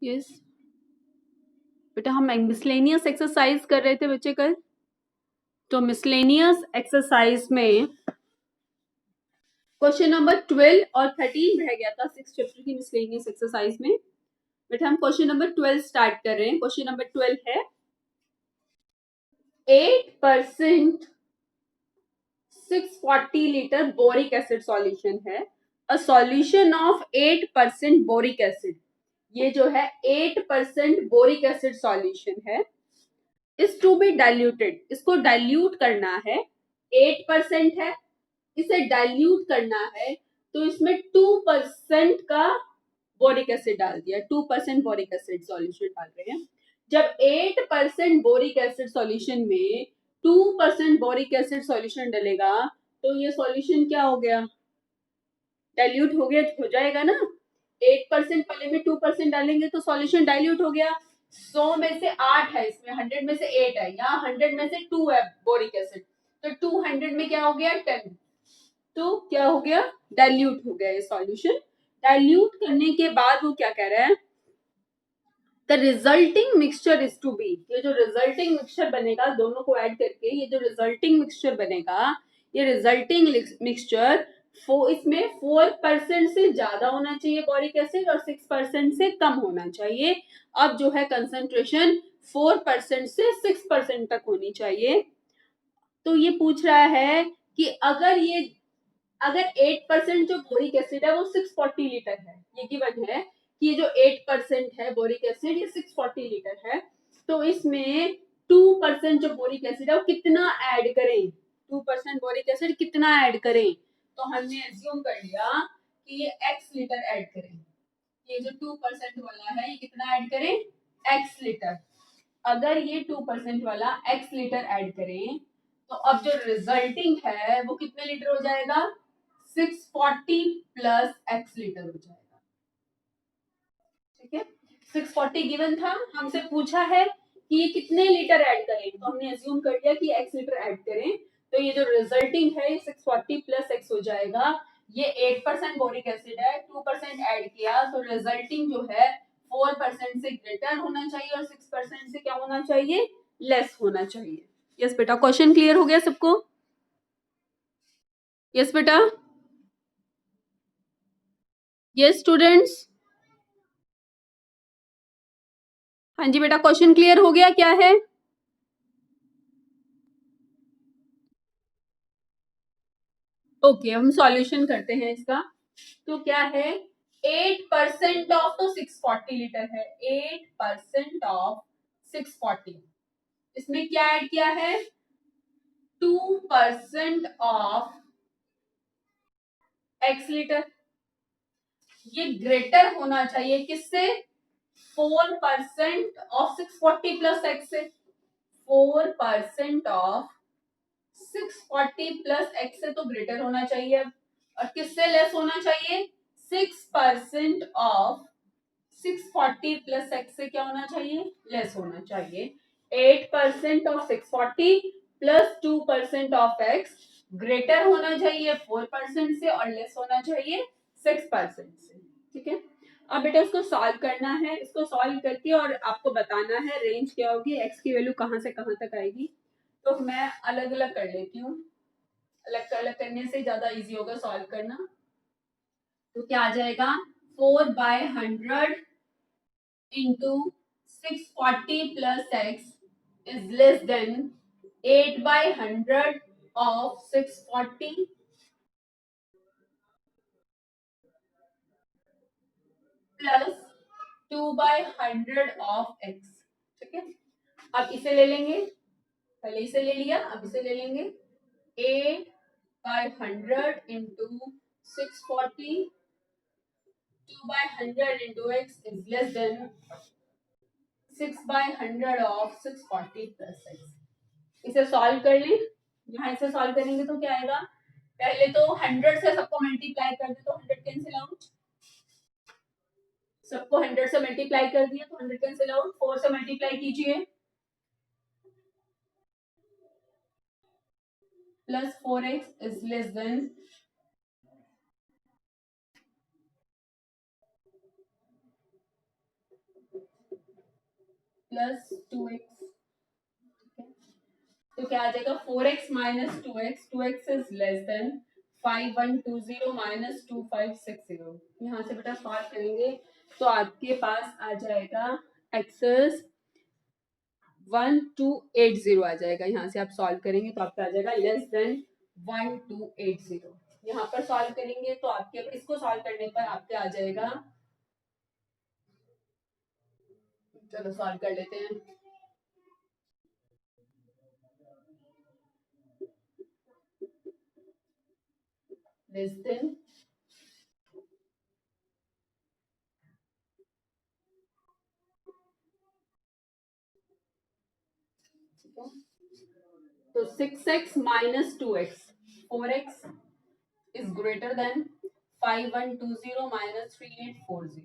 Yes बेटा, हम miscellaneous exercise कर रहे थे बच्चे कल। तो मिसलेनियस एक्सरसाइज में क्वेश्चन नंबर 12 और 13 रह गया था 6 चैप्टर की मिसलेनियस एक्सरसाइज में। बेटा हम क्वेश्चन नंबर 12 स्टार्ट कर रहे हैं। क्वेश्चन नंबर 12 है 8% 640 लीटर बोरिक एसिड सॉल्यूशन है। A solution of 8% boric acid, ये जो है 8% बोरिक एसिड सॉल्यूशन है, इज टू बी डाइल्यूटेड, इसको डाइल्यूट करना है। 8% है, इसे डाइल्यूट करना है, तो इसमें 2% का बोरिक एसिड डाल दिया। 2% बोरिक एसिड सॉल्यूशन डाल रहे हैं। जब 8% बोरिक एसिड सॉल्यूशन में 2% बोरिक एसिड सॉल्यूशन डलेगा, तो ये सॉल्यूशन क्या हो गया? डाइल्यूट हो गया, हो जाएगा ना। 8% पहले में 2% डालेंगे तो सॉल्यूशन डाइल्यूट हो गया। 100 में से 8 है, इसमें 100 में से 8 है, यहाँ 100 में से 2 है बोरिक एसिड, तो 200 में क्या हो गया? 10। तो क्या हो गया? डाइल्यूट हो गया ये सॉल्यूशन। डाइल्यूट करने के बाद वो क्या कह रहा है? The resulting mixture is to be, ये जो रिजल्टिंग मिक्सचर बनेगा दोनों को ऐड करके, ये जो रिजल्टिंग मिक्सचर बनेगा, ये रिजल्टिंग मिक्सचर इसमें 4% से ज्यादा होना चाहिए बोरिक एसिड और 6% से कम होना चाहिए। अब जो है कंसंट्रेशन 4% से 6% तक होनी चाहिए। तो ये पूछ रहा है कि अगर 8% जो बोरिक एसिड है वो 640 लीटर है, ये गिवन है कि ये जो 8% है बोरिक एसिड ये 640 लीटर है, तो इसमें 2% जो बोरिक एसिड है वो कितना ऐड करें? 2% बोरिक एसिड कितना ऐड करें? तो हमने एज्यूम कर लिया कि ये x लीटर ऐड करें। ये जो 2% वाला है ये कितना ऐड करें? x litre. अगर ये 2% वाला x लीटर ऐड करें, तो अब जो रिजल्टिंग है वो कितने लीटर हो जाएगा? 640 प्लस x लीटर हो जाएगा। ठीक है, 640 गिवन था, हमसे पूछा है कि ये कितने लीटर ऐड करें, तो हमने अज्यूम कर लिया कि x लीटर ऐड करें, तो ये जो रिजल्टिंग है 640 प्लस x हो जाएगा। ये 8% बोरिक एसिड है, 2% ऐड किया, तो रिजल्टिंग जो है 4% से ग्रेटर होना चाहिए और 6% से क्या होना चाहिए? लेस होना चाहिए। यस बेटा, क्वेश्चन क्लियर हो गया सबको? यस बेटा, यस स्टूडेंट्स। हाँ जी बेटा, क्वेश्चन क्लियर हो गया? क्या है? ओके, हम सॉल्यूशन करते हैं इसका। तो क्या है? 8% ऑफ तो 640 लीटर है, 8% ऑफ 640, इसमें क्या ऐड किया है? 2% ऑफ x लीटर। ये ग्रेटर होना चाहिए किससे? 4% ऑफ 640 प्लस x से। 4% ऑफ 640 प्लस x से तो ग्रेटर होना चाहिए अब, और किससे लेस होना चाहिए? 6% ऑफ 640 प्लस x से क्या होना चाहिए? लेस होना चाहिए। 8% of 640 plus 2% of x greater होना चाहिए 4% से और लेस होना चाहिए 6% से। ठीक है, अब बेटा इसको सॉल्व करना है। इसको सॉल्व करके और आपको बताना है रेंज क्या होगी, x की वैल्यू कहाँ से कहाँ तक आएगी। तो मैं अलग अलग कर लेती हूँ, अलग अलग करने से ज्यादा इजी होगा सॉल्व करना। तो क्या आ जाएगा? 4/100 into 640 plus x is less than 8/100 of 640 plus 2/100 of x। ठीक है, अब इसे ले लेंगे, पहले इसे ले लिया, अब इसे ले लेंगे। 8/100 into 640, 2/100 into x is less than 6/100 of 640 plus x। इसे सॉल्व कर लें। यहाँ इसे सॉल्व करेंगे तो क्या आएगा? पहले तो 100 से सबको मल्टीप्लाई कर दे तो 100 कैंसिल आउट, सबको 100 से मल्टीप्लाई कर दिया तो 100 कैंसिल आउट। 4 से मल्टीप्लाई कीजिए, plus 4x is less than plus 2x। तो क्या आ जाएगा 4x minus 2x, 2x is less than 5120 minus 2560। यहाँ से बेटा सॉल्व करेंगे तो आपके पास आ जाएगा एक्सेस 1280 आ जाएगा। यहाँ से आप सॉल्व करेंगे तो आपका आ जाएगा लेस देन 1280। यहाँ पर सॉल्व करेंगे तो आपके इसको सॉल्व करने पर आपके आ जाएगा, चलो सॉल्व कर लेते हैं। लेस देन तो 6x minus 2x, 4x is greater than 5120 minus 3840।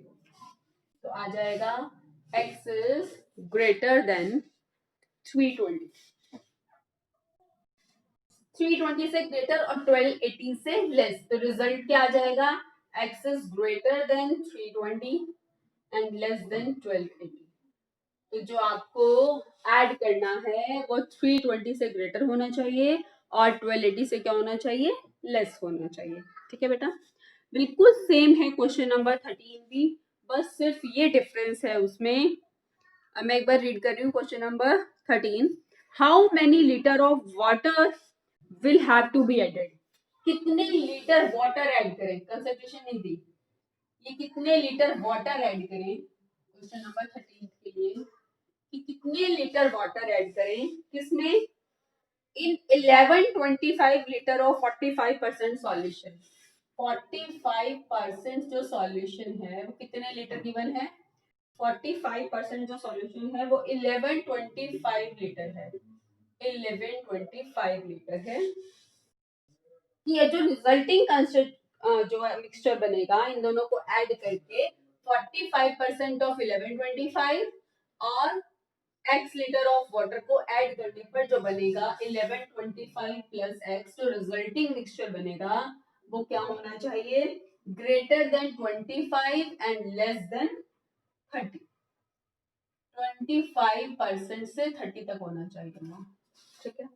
तो आ जाएगा x is greater than 320, 320 से ग्रेटर और 1280 से लेस। तो रिजल्ट क्या आ जाएगा, x is greater than 320 and less than 1280। तो जो आपको ऐड करना है वो 320 से ग्रेटर होना चाहिए और 1280 से क्या होना चाहिए, लेस होना चाहिए। ठीक है बेटा, बिल्कुल सेम है क्वेश्चन नंबर 13 भी, बस सिर्फ ये डिफरेंस है उसमें। अब मैं एक बार रीड कर रही हूँ question number 13। How many litre of water will have to be added. कितने लीटर वाटर ऐड करें, कंसंट्रेशन नहीं दी, ये कितने लीटर वाटर ऐड करें क्वेश्चन नंबर 13 के लिए, कि कितने लीटर वाटर ऐड करें किसमें, इन 1125 लीटर ऑफ 45% सॉल्यूशन। 45% जो सॉल्यूशन है वो कितने लीटर गिवन है, 45% जो सॉल्यूशन है वो 1125 लीटर है, 1125 लीटर है। ये जो रिजल्टिंग जो मिक्सचर बनेगा इन दोनों को ऐड करके 45% ऑफ 1125 और x लीटर ऑफ वाटर को ऐड करने पर जो बनेगा 1125 प्लस x, जो रिजल्टिंग मिक्सचर बनेगा वो क्या होना चाहिए, greater than 25 and less than 30। 25% से 30 तक होना चाहिए। ठीक है,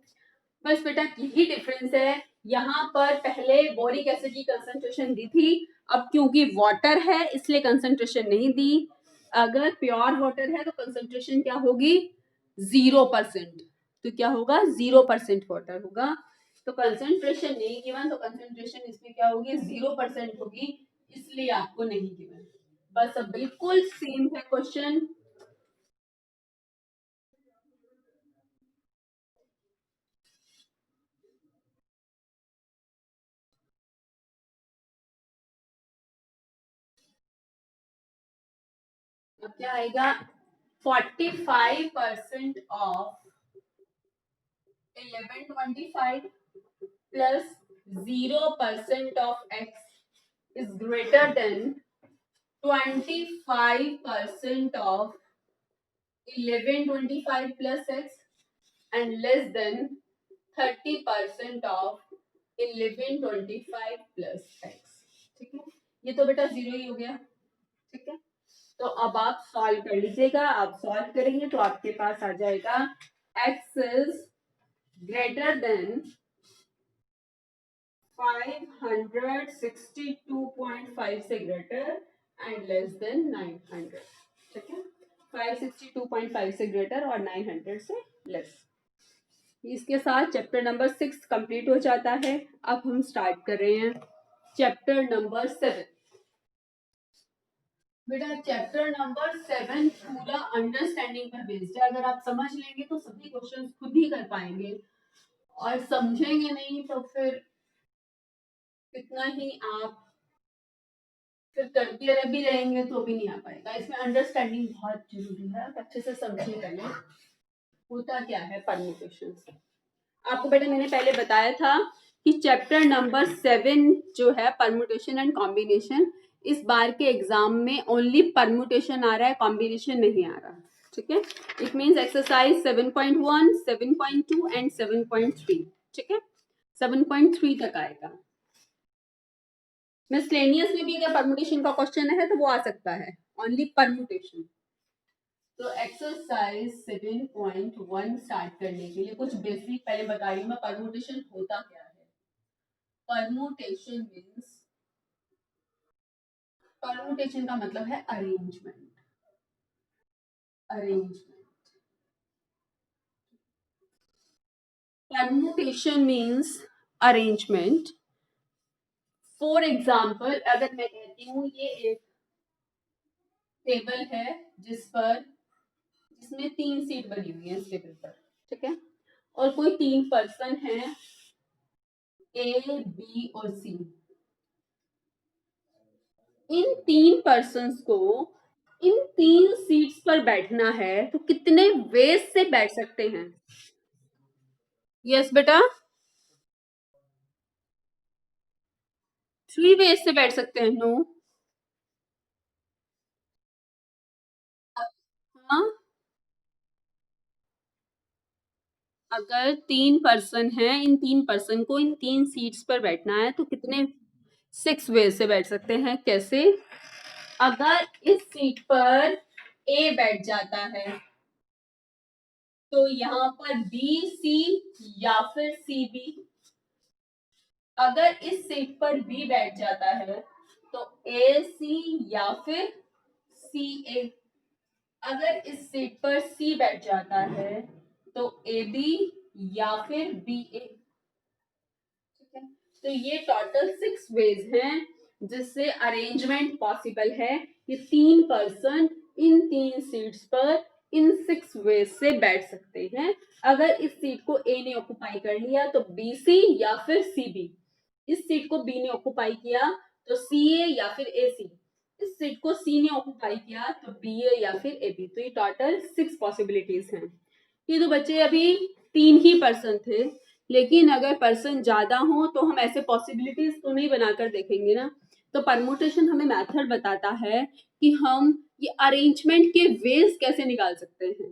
बस बेटा यही डिफरेंस है। यहाँ पर पहले बोरिक एसिड की कंसंट्रेशन दी थी, अब क्योंकि वाटर है इसलिए कंसंट्रेशन नहीं दी। अगर प्योर वाटर है तो कंसंट्रेशन क्या होगी, 0%। तो क्या होगा, 0% वाटर होगा। तो कंसंट्रेशन नहीं गिवन, तो कंसंट्रेशन इसमें क्या होगी, 0% होगी, इसलिए आपको नहीं गिवन। बस अब बिल्कुल सेम है क्वेश्चन। अब क्या आएगा, 45% of 1125 plus 0% of x is greater than 25% of 1125 plus x and less than 30% of 1125 plus x। ठीक है, ये तो बेटा जीरो ही हो गया। ठीक है, तो अब आप सॉल्व कर लीजिएगा। आप सॉल्व करेंगे तो आपके पास आ जाएगा x is greater than 562.5 से ग्रेटर एंड लेस देन 900। ठीक है, 562.5 से ग्रेटर और 900 से लेस। इसके साथ चैप्टर नंबर 6 कंप्लीट हो जाता है। अब हम स्टार्ट कर रहे हैं चैप्टर नंबर 7। बेटा चैप्टर नंबर 7 पूरा अंडरस्टैंडिंग पर बेस्ड है। अगर आप समझ लेंगे तो सभी क्वेश्चन खुद ही कर पाएंगे, और समझेंगे नहीं तो फिर कितना ही आप फिर करते रह भी रहेंगे तो भी नहीं आ पाएगा। इसमें अंडरस्टैंडिंग बहुत जरूरी है, आप अच्छे से समझिए पहले होता क्या है परम्यूटेशन। आपको बेटा मैंने पहले बताया था कि चैप्टर नंबर 7 जो है परम्यूटेशन एंड कॉम्बिनेशन, इस बार के एग्जाम में ओनली परम्यूटेशन आ रहा है, कॉम्बिनेशन नहीं आ रहा। ठीक है, इट मीन्स एक्सरसाइज 7.1, 7.2 एंड 7.3। ठीक है, 7.3 तक आएगा। मिसलेनियस में भी अगर परम्यूटेशन का क्वेश्चन है तो वो आ सकता है, ओनली परम्यूटेशन। तो एक्सरसाइज 7.1 स्टार्ट करने के लिए कुछ बेसिक पहले बता रही हूँ मैं, परमुटेशन होता क्या है। परमुटेशन का मतलब है arrangement. Permutation means arrangement. For example अगर मैं कहती हूँ ये एक टेबल है जिसमें 3 सीट बनी हुई है इस टेबल पर, ठीक है, और कोई 3 पर्सन है ए बी और सी। इन 3 पर्सन्स को इन 3 सीट्स पर बैठना है तो कितने वेज से बैठ सकते हैं? यस बेटा, 3 वेज से बैठ सकते हैं। नो, हाँ, अगर 3 पर्सन है, इन 3 पर्सन को इन 3 सीट्स पर बैठना है तो कितने 6 वेज से बैठ सकते हैं। कैसे? अगर इस सीट पर ए बैठ जाता है तो यहाँ पर बी सी या फिर सी बी। अगर इस सीट पर बी बैठ जाता है तो ए सी या फिर सी ए। अगर इस सीट पर सी बैठ जाता है तो ए बी या फिर बी ए। ठीक है, तो ये टोटल 6 वेज हैं जिससे अरेंजमेंट पॉसिबल है। ये 3 पर्सन इन 3 सीट्स पर इन 6 वेज से बैठ सकते हैं। अगर इस सीट को ए ने ऑक्युपाई कर लिया तो बी सी या फिर सी बी। इस सीट को बी ने ऑक्युपाई किया तो सी ए या फिर ए सी। इस सीट को सी ने ऑक्युपाई किया तो बी ए या फिर ए बी। तो ये टोटल 6 पॉसिबिलिटीज हैं। ये तो बच्चे अभी 3 ही पर्सन थे, लेकिन अगर पर्सन ज्यादा हो तो हम ऐसे पॉसिबिलिटीज तो नहीं बनाकर देखेंगे ना। तो परमुटेशन हमें मेथड बताता है कि हम ये अरेंजमेंट के वेज कैसे निकाल सकते हैं।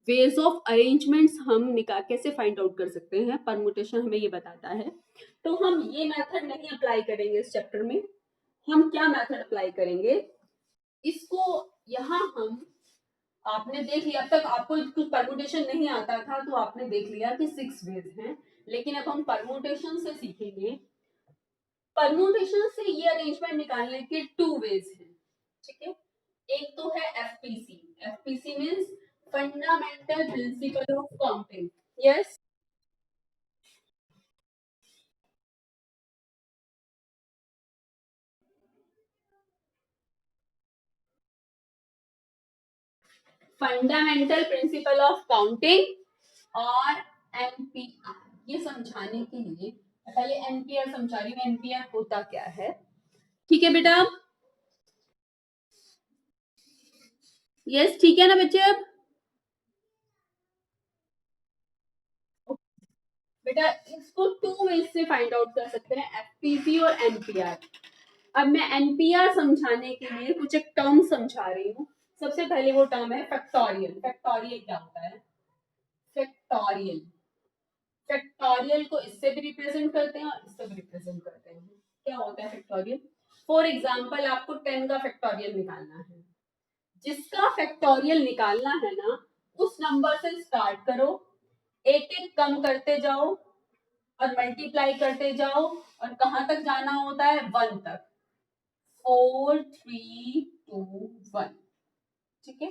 वेज ऑफ अरेंजमेंट्स हम निकाल कैसे फाइंड आउट कर सकते हैं, परमुटेशन हमें ये बताता है। तो हम ये मेथड नहीं अप्लाई करेंगे इस चैप्टर में। हम क्या मेथड अप्लाई करेंगे, इसको यहाँ हम, आपने देख लिया, अब तक आपको कुछ परमुटेशन नहीं आता था तो आपने देख लिया कि 6 वेज हैं, लेकिन अब हम परमुटेशन से सीखेंगे। परमुटेशन से ये अरेंजमेंट निकालने के 2 वेज हैं, ठीक है। एक तो है FPC. FPC means fundamental principle of counting. Yes, fundamental principle of counting और एनपीआर। ये समझाने के लिए पहले एनपीआर समझा रही हूँ, एनपीआर होता क्या है। ठीक है बेटा, यस ठीक है ना बच्चे। अब बेटा इसको 2 वेज से फाइंड आउट कर सकते हैं, एफपीसी और एनपीआर। अब मैं एनपीआर समझाने के लिए कुछ एक टर्म समझा रही हूँ। सबसे पहले वो टर्म है फैक्टोरियल। फैक्टोरियल क्या होता है? फैक्टोरियल, फैक्टोरियल को इससे भी रिप्रेजेंट करते हैं और इससे भी रिप्रेजेंट करते हैं। क्या होता है फैक्टोरियल? फॉर एग्जाम्पल आपको 10 का फैक्टोरियल निकालना है। जिसका फैक्टोरियल निकालना है ना, उस नंबर से स्टार्ट करो, एक एक कम करते जाओ और मल्टीप्लाई करते जाओ, और कहां तक जाना होता है? 1 तक। 4 3 2 1। ठीक है,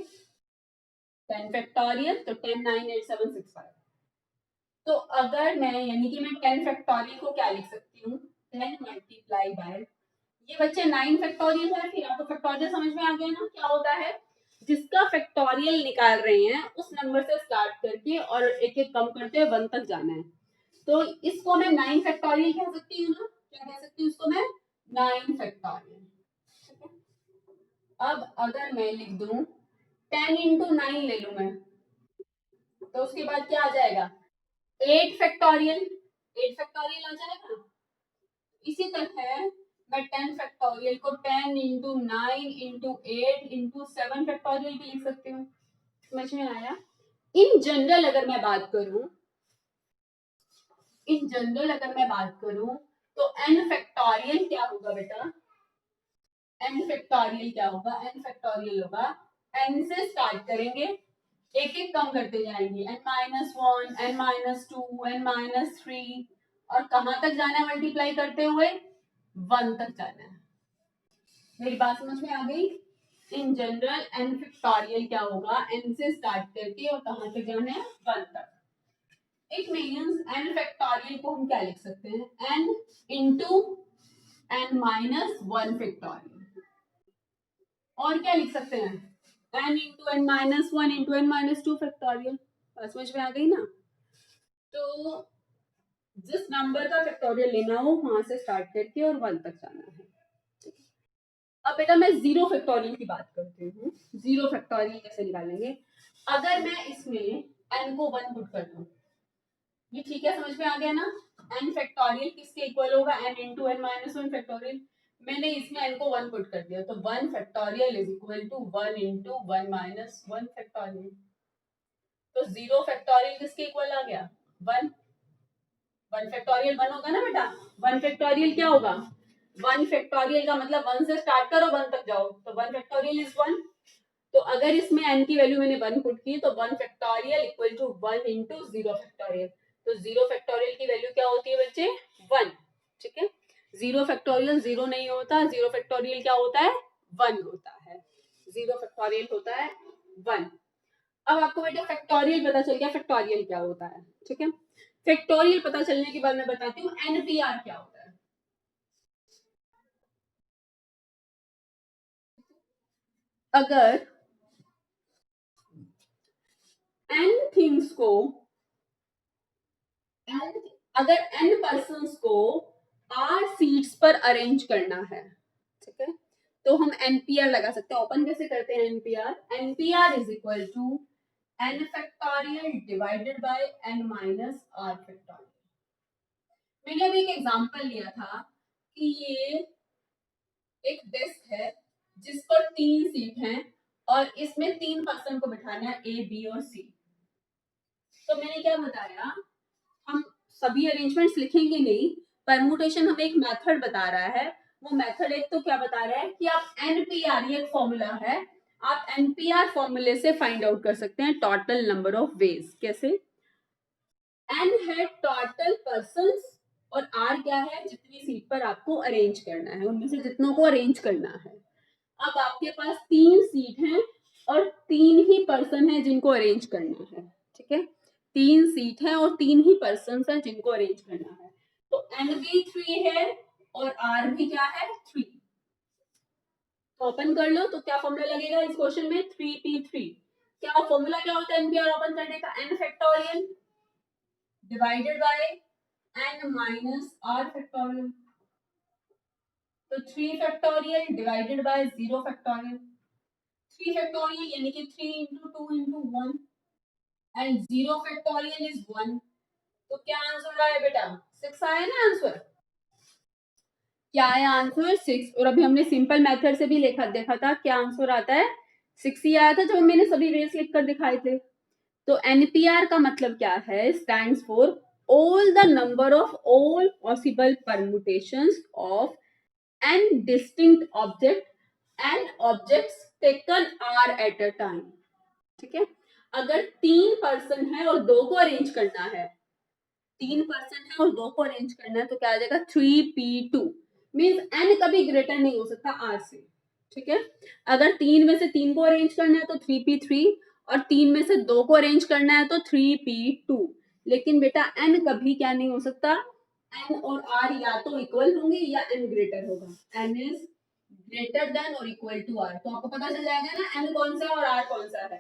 10 फैक्टोरियल तो 10 9 8 7 6 5। तो अगर मैं, यानी कि मैं 10 फैक्टोरियल को क्या लिख सकती हूँ? 10 मल्टीप्लाई बाय, ये बच्चे 9 फैक्टोरियल है। फिर आपको फैक्टोरियल समझ में आ गया ना क्या होता है? जिसका फैक्टोरियल निकाल रहे हैं उस नंबर से स्टार्ट करके और एक एक कम करते हुए 1 तक जाना है। तो इसको मैं 9 फैक्टोरियल कह सकती हूँ ना? क्या कह सकती हूँ इसको मैं? 9 फैक्टोरियल। अब अगर मैं लिख दूं 10 इंटू 9 ले लू मैं, तो उसके बाद क्या आ जाएगा? 8 फैक्टोरियल। 8 फैक्टोरियल आ जाएगा। इसी तरह मैं 10 फैक्टोरियल को 10 इंटू 9 इंटू 8 इंटू 7 फैक्टोरियल भी लिख सकती हूँ। समझ में आया? इन जनरल अगर मैं बात करूं, इन जनरल अगर मैं बात करूं तो n फैक्टोरियल क्या होगा बेटा? n फैक्टोरियल क्या होगा? n फैक्टोरियल होगा n से स्टार्ट करेंगे, एक एक कम करते जाएंगे, n-1, n-2, n-3, और कहां तक जाना है मल्टीप्लाई करते हुए? 1 तक जाना है। मेरी बात समझ में आ गई? इन जनरल n फैक्टोरियल क्या होगा? n से स्टार्ट करके और कहां तक जाना है? 1 तक। इट मीन्स n फैक्टोरियल को हम क्या लिख सकते हैं? n into n-1 factorial. और क्या लिख सकते हैं? n into n-1 into n-2 factorial. समझ में आ गई ना? तो जिस नंबर का फैक्टोरियल लेना हो वहां से स्टार्ट करके और 1 तक जाना है। अब बेटा मैं जीरो फैक्टोरियल की बात करती हूँ। जीरो फैक्टोरियल कैसे निकालेंगे? अगर मैं इसमें n को 1 पुट कर दूं, ये ठीक है, समझ में आ गया ना? n फैक्टोरियल किसके इक्वल होगा? n into n-1 factorial. मैंने इसमें n को 1 पुट कर दिया, तो 1 factorial is equal to 1 into 1 factorial. तो जीरो फैक्टोरियल किसके इक्वल आ गया? 1। 1 फैक्टोरियल 1 होगा ना बेटा? 1 फैक्टोरियल क्या होगा? 1 फैक्टोरियल का मतलब 1 से स्टार्ट करो 1 तक जाओ, तो 1 फैक्टोरियल इज 1। तो अगर इसमें n की वैल्यू मैंने 1 पुट की, तो 1 factorial equal to 1 into zero factorial. तो जीरो फैक्टोरियल की वैल्यू क्या होती है बच्चे? 1। ठीक है, जीरो फैक्टोरियल जीरो नहीं होता, जीरो फैक्टोरियल क्या होता है? 1 होता है। जीरो फैक्टोरियल होता है 1। अब आपको बेटा फैक्टोरियल पता चल गया फैक्टोरियल क्या होता है। ठीक है, फैक्टोरियल पता चलने के बाद मैं बताती हूँ एनपीआर क्या होता है। अगर n थिंग्स को अगर n पर्सन्स को r सीट्स पर अरेंज करना है, ठीक है, तो हम एनपीआर लगा सकते हैं। ओपन कैसे करते हैं NPR? NPR is equal to n factorial divided by n minus r factorial. मैंने अभी एक एग्जांपल लिया था कि ये एक डेस्क है जिस पर 3 सीट हैं और इसमें 3 पर्सन को बिठाना है, ए बी और सी। तो मैंने क्या बताया, हम सभी अरेंजमेंट्स लिखेंगे नहीं, परमुटेशन हमें एक मेथड बता रहा है। वो मेथड एक तो क्या बता रहा है कि आप एनपीआर, ये एक फॉर्मूला है, आप एनपीआर फॉर्मूले से फाइंड आउट कर सकते हैं टोटल नंबर ऑफ वेज। कैसे? एन है टोटल पर्सन्स और आर क्या है? जितनी सीट पर आपको अरेंज करना है, उनमें से जितनों को अरेंज करना है। अब आपके पास 3 सीट हैं और 3 ही पर्सन है जिनको अरेंज करना है। ठीक है, 3 सीट है और 3 ही पर्सन है जिनको अरेंज करना है। तो एन भी 3 है और आर भी क्या है? 3। तो ओपन कर लो, तो क्या फॉर्मूला लगेगा इस क्वेश्चन में? 3p3। क्या फॉर्मूला क्या होता है एनपीआर ओपन करने का? n factorial divided by n minus r factorial. तो 3 factorial divided bye 0 factorial. 3 factorial यानी कि 3 into 2 into 1 and 0 factorial is 1। तो क्या आंसर आया बेटा? 6 आया ना आंसर? क्या आया आंसर? 6। और अभी हमने सिंपल मेथड से भी देखा था क्या आंसर आता है? 6 ही आया था जब मैंने सभी वेज लिख कर दिखाए थे। तो एनपीआर का मतलब क्या है? Stands for all the number of all possible permutations of n distinct object and objects taken are at a time. ठीक है, अगर 3 पर्सन है और 2 को अरेंज करना है, 3 पर्सन है और 2 को अरेंज करना है, तो क्या आ जाएगा? 3p2। मीन्स n कभी ग्रेटर नहीं हो सकता r से। ठीक है, अगर 3 में से 3 को अरेंज करना है तो 3p3 और 3 में से 2 को अरेंज करना है तो 3p2। लेकिन बेटा n कभी क्या नहीं हो सकता? n और r या तो इक्वल होंगे या n ग्रेटर होगा। n इज ग्रेटर देन और इक्वल टू r। तो आपको पता चल जाएगा ना n कौन सा है और r कौन सा है।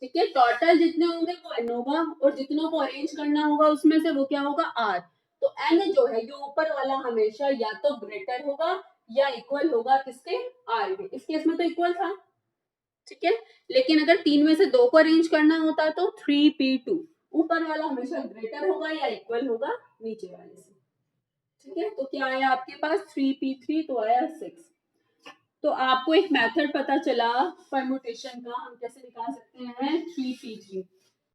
ठीक है, टोटल जितने होंगे वो n होगा और जितनों को अरेंज करना होगा उसमें से वो क्या होगा? r। तो n जो है ये ऊपर वाला हमेशा या तो ग्रेटर होगा या इक्वल होगा किसके? r के। इस केस में तो इक्वल था। ठीक है, लेकिन अगर 3 में से 2 को अरेंज करना होता तो 3p2, ऊपर वाला हमेशा ग्रेटर होगा या इक्वल होगा नीचे वाले से। ठीक है, तो क्या आया आपके पास? 3p3, तो आया 6। तो आपको एक मेथड पता चला परमुटेशन का, हम कैसे निकाल सकते हैं 3p3।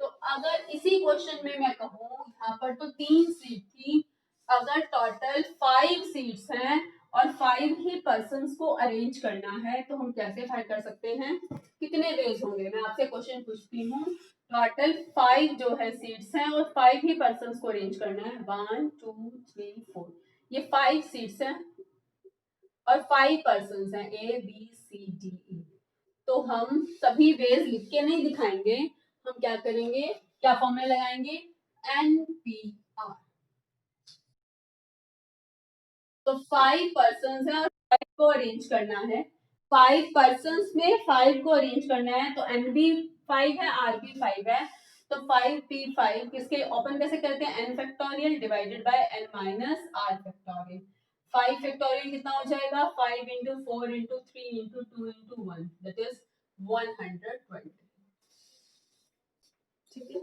तो अगर इसी क्वेश्चन में मैं कहूँ, यहाँ पर तो 3 सीट थी, अगर टोटल 5 सीट्स हैं और 5 ही पर्सन को अरेंज करना है, तो हम कैसे फाइंड कर सकते हैं, कितने वेज होंगे। मैं आपसे क्वेश्चन पूछती हूँ, टोटल 5 जो है सीट्स हैं और 5 ही पर्सन को अरेंज करना है, 1 2 3 4, ये 5 सीट्स हैं और 5 पर्सन हैं, A B C D E। तो हम सभी वेज लिख के नहीं दिखाएंगे, हम क्या करेंगे, क्या फॉर्मूला लगाएंगे, NPR। तो 5 पर्सन है और 5 को अरेंज करना है, 5 पर्सन में 5 को अरेंज करना है, तो NB 5 है, RB 5 है, तो 5P5 किसके ओपन कैसे करते हैं, n factorial divided by n minus r factorial. 5 factorial कितना हो जाएगा, 5 into 4 into 3 into 2 into 1 that is 120। ठीक है,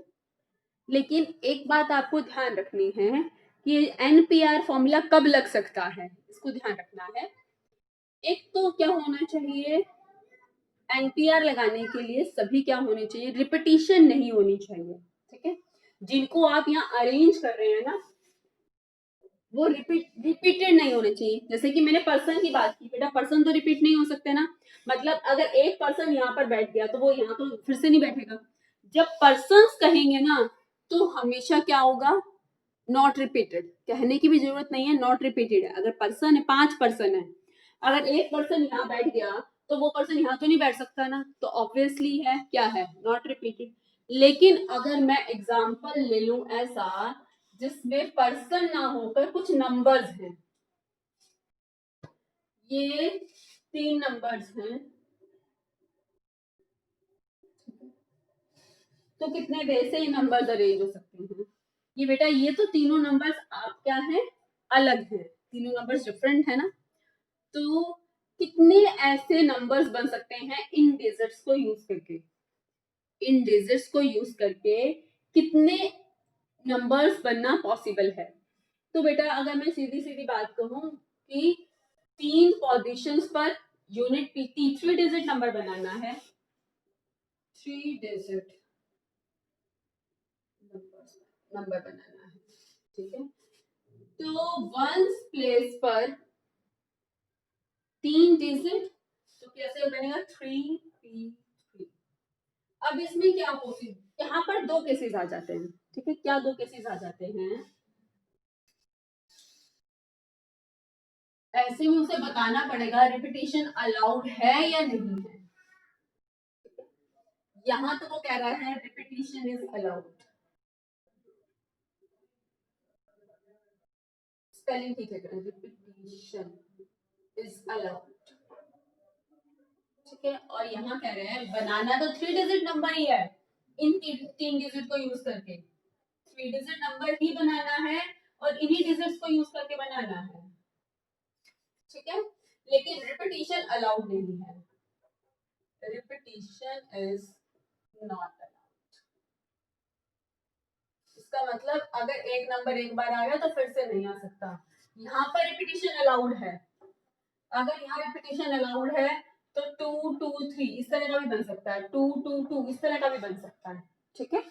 लेकिन एक बात आपको ध्यान रखनी है कि NPR फॉर्मूला कब लग सकता है, इसको ध्यान रखना है। एक तो क्या होना चाहिए, NPR लगाने के लिए सभी क्या होने चाहिए, रिपीटिशन नहीं होनी चाहिए। ठीक है, जिनको आप यहाँ अरेंज कर रहे हैं ना, वो रिपीटेड नहीं होने चाहिए। जैसे कि मैंने पर्सन की बात की, बेटा पर्सन तो रिपीट नहीं हो सकते ना, मतलब अगर एक पर्सन यहाँ पर बैठ गया तो वो यहाँ तो फिर से नहीं बैठेगा। जब पर्सन कहेंगे ना तो हमेशा क्या होगा, नॉट रिपीटेड, कहने की भी जरूरत नहीं है, नॉट रिपीटेड है। अगर पर्सन है, 5 पर्सन है, अगर एक पर्सन यहाँ बैठ गया तो वो पर्सन यहाँ तो नहीं बैठ सकता ना, तो ऑब्वियसली है क्या है, नॉट रिपीटेड। लेकिन अगर मैं एग्जाम्पल ले लूं ऐसा जिसमें पर्सन ना होकर कुछ नंबर्स हैं, ये 3 नंबर्स हैं, तो कितने वे से ये नंबर्स अरेंज हो सकते हैं, ये बेटा ये तो तीनों नंबर्स आप क्या है, अलग है, तीनों नंबर्स डिफरेंट है ना, तो कितने ऐसे नंबर्स बन सकते हैं इन डिजिट्स को यूज करके, इन डिजिट्स को यूज करके कितने नंबर्स बनना पॉसिबल है। तो बेटा अगर मैं सीधी सीधी बात कहूं कि 3 पोजीशंस पर यूनिट पी 3 डिजिट नंबर बनाना है, 3 डिजिट नंबर बनाना है, ठीक है, तो वंस प्लेस पर 3 डिजिट, तो कैसे बनेगा 3P3। अब इसमें क्या पॉसिबल, यहाँ पर 2 केसेस आ जाते हैं, ठीक है, क्या 2 केसेस आ जाते हैं, ऐसे में उसे बताना पड़ेगा रिपीटेशन अलाउड है या नहीं है। यहाँ तो वो कह रहा है रिपीटेशन इज अलाउड, स्पेलिंग ठीक है, रिपीटेशन इज अलाउड, ठीक है, और यहाँ कह रहे हैं बनाना तो 3 डिजिट नंबर ही है, इन 3 डिजिट को यूज करके 3 डिजिट नंबर ही बनाना है और इन्हीं डिजिट्स को यूज करके बनाना है, ठीक है, लेकिन रिपीटेशन अलाउड नहीं है, रिपीटेशन इज नॉट अलाउड। इसका मतलब अगर एक नंबर एक बार आ गया तो फिर से नहीं आ सकता, यहाँ पर रिपीटेशन अलाउड है, अगर यहाँ रिपीटेशन अलाउड है तो 2 2 3 इस तरह का भी बन सकता है, 2 2 2 इस तरह का भी बन सकता है, ठीक है।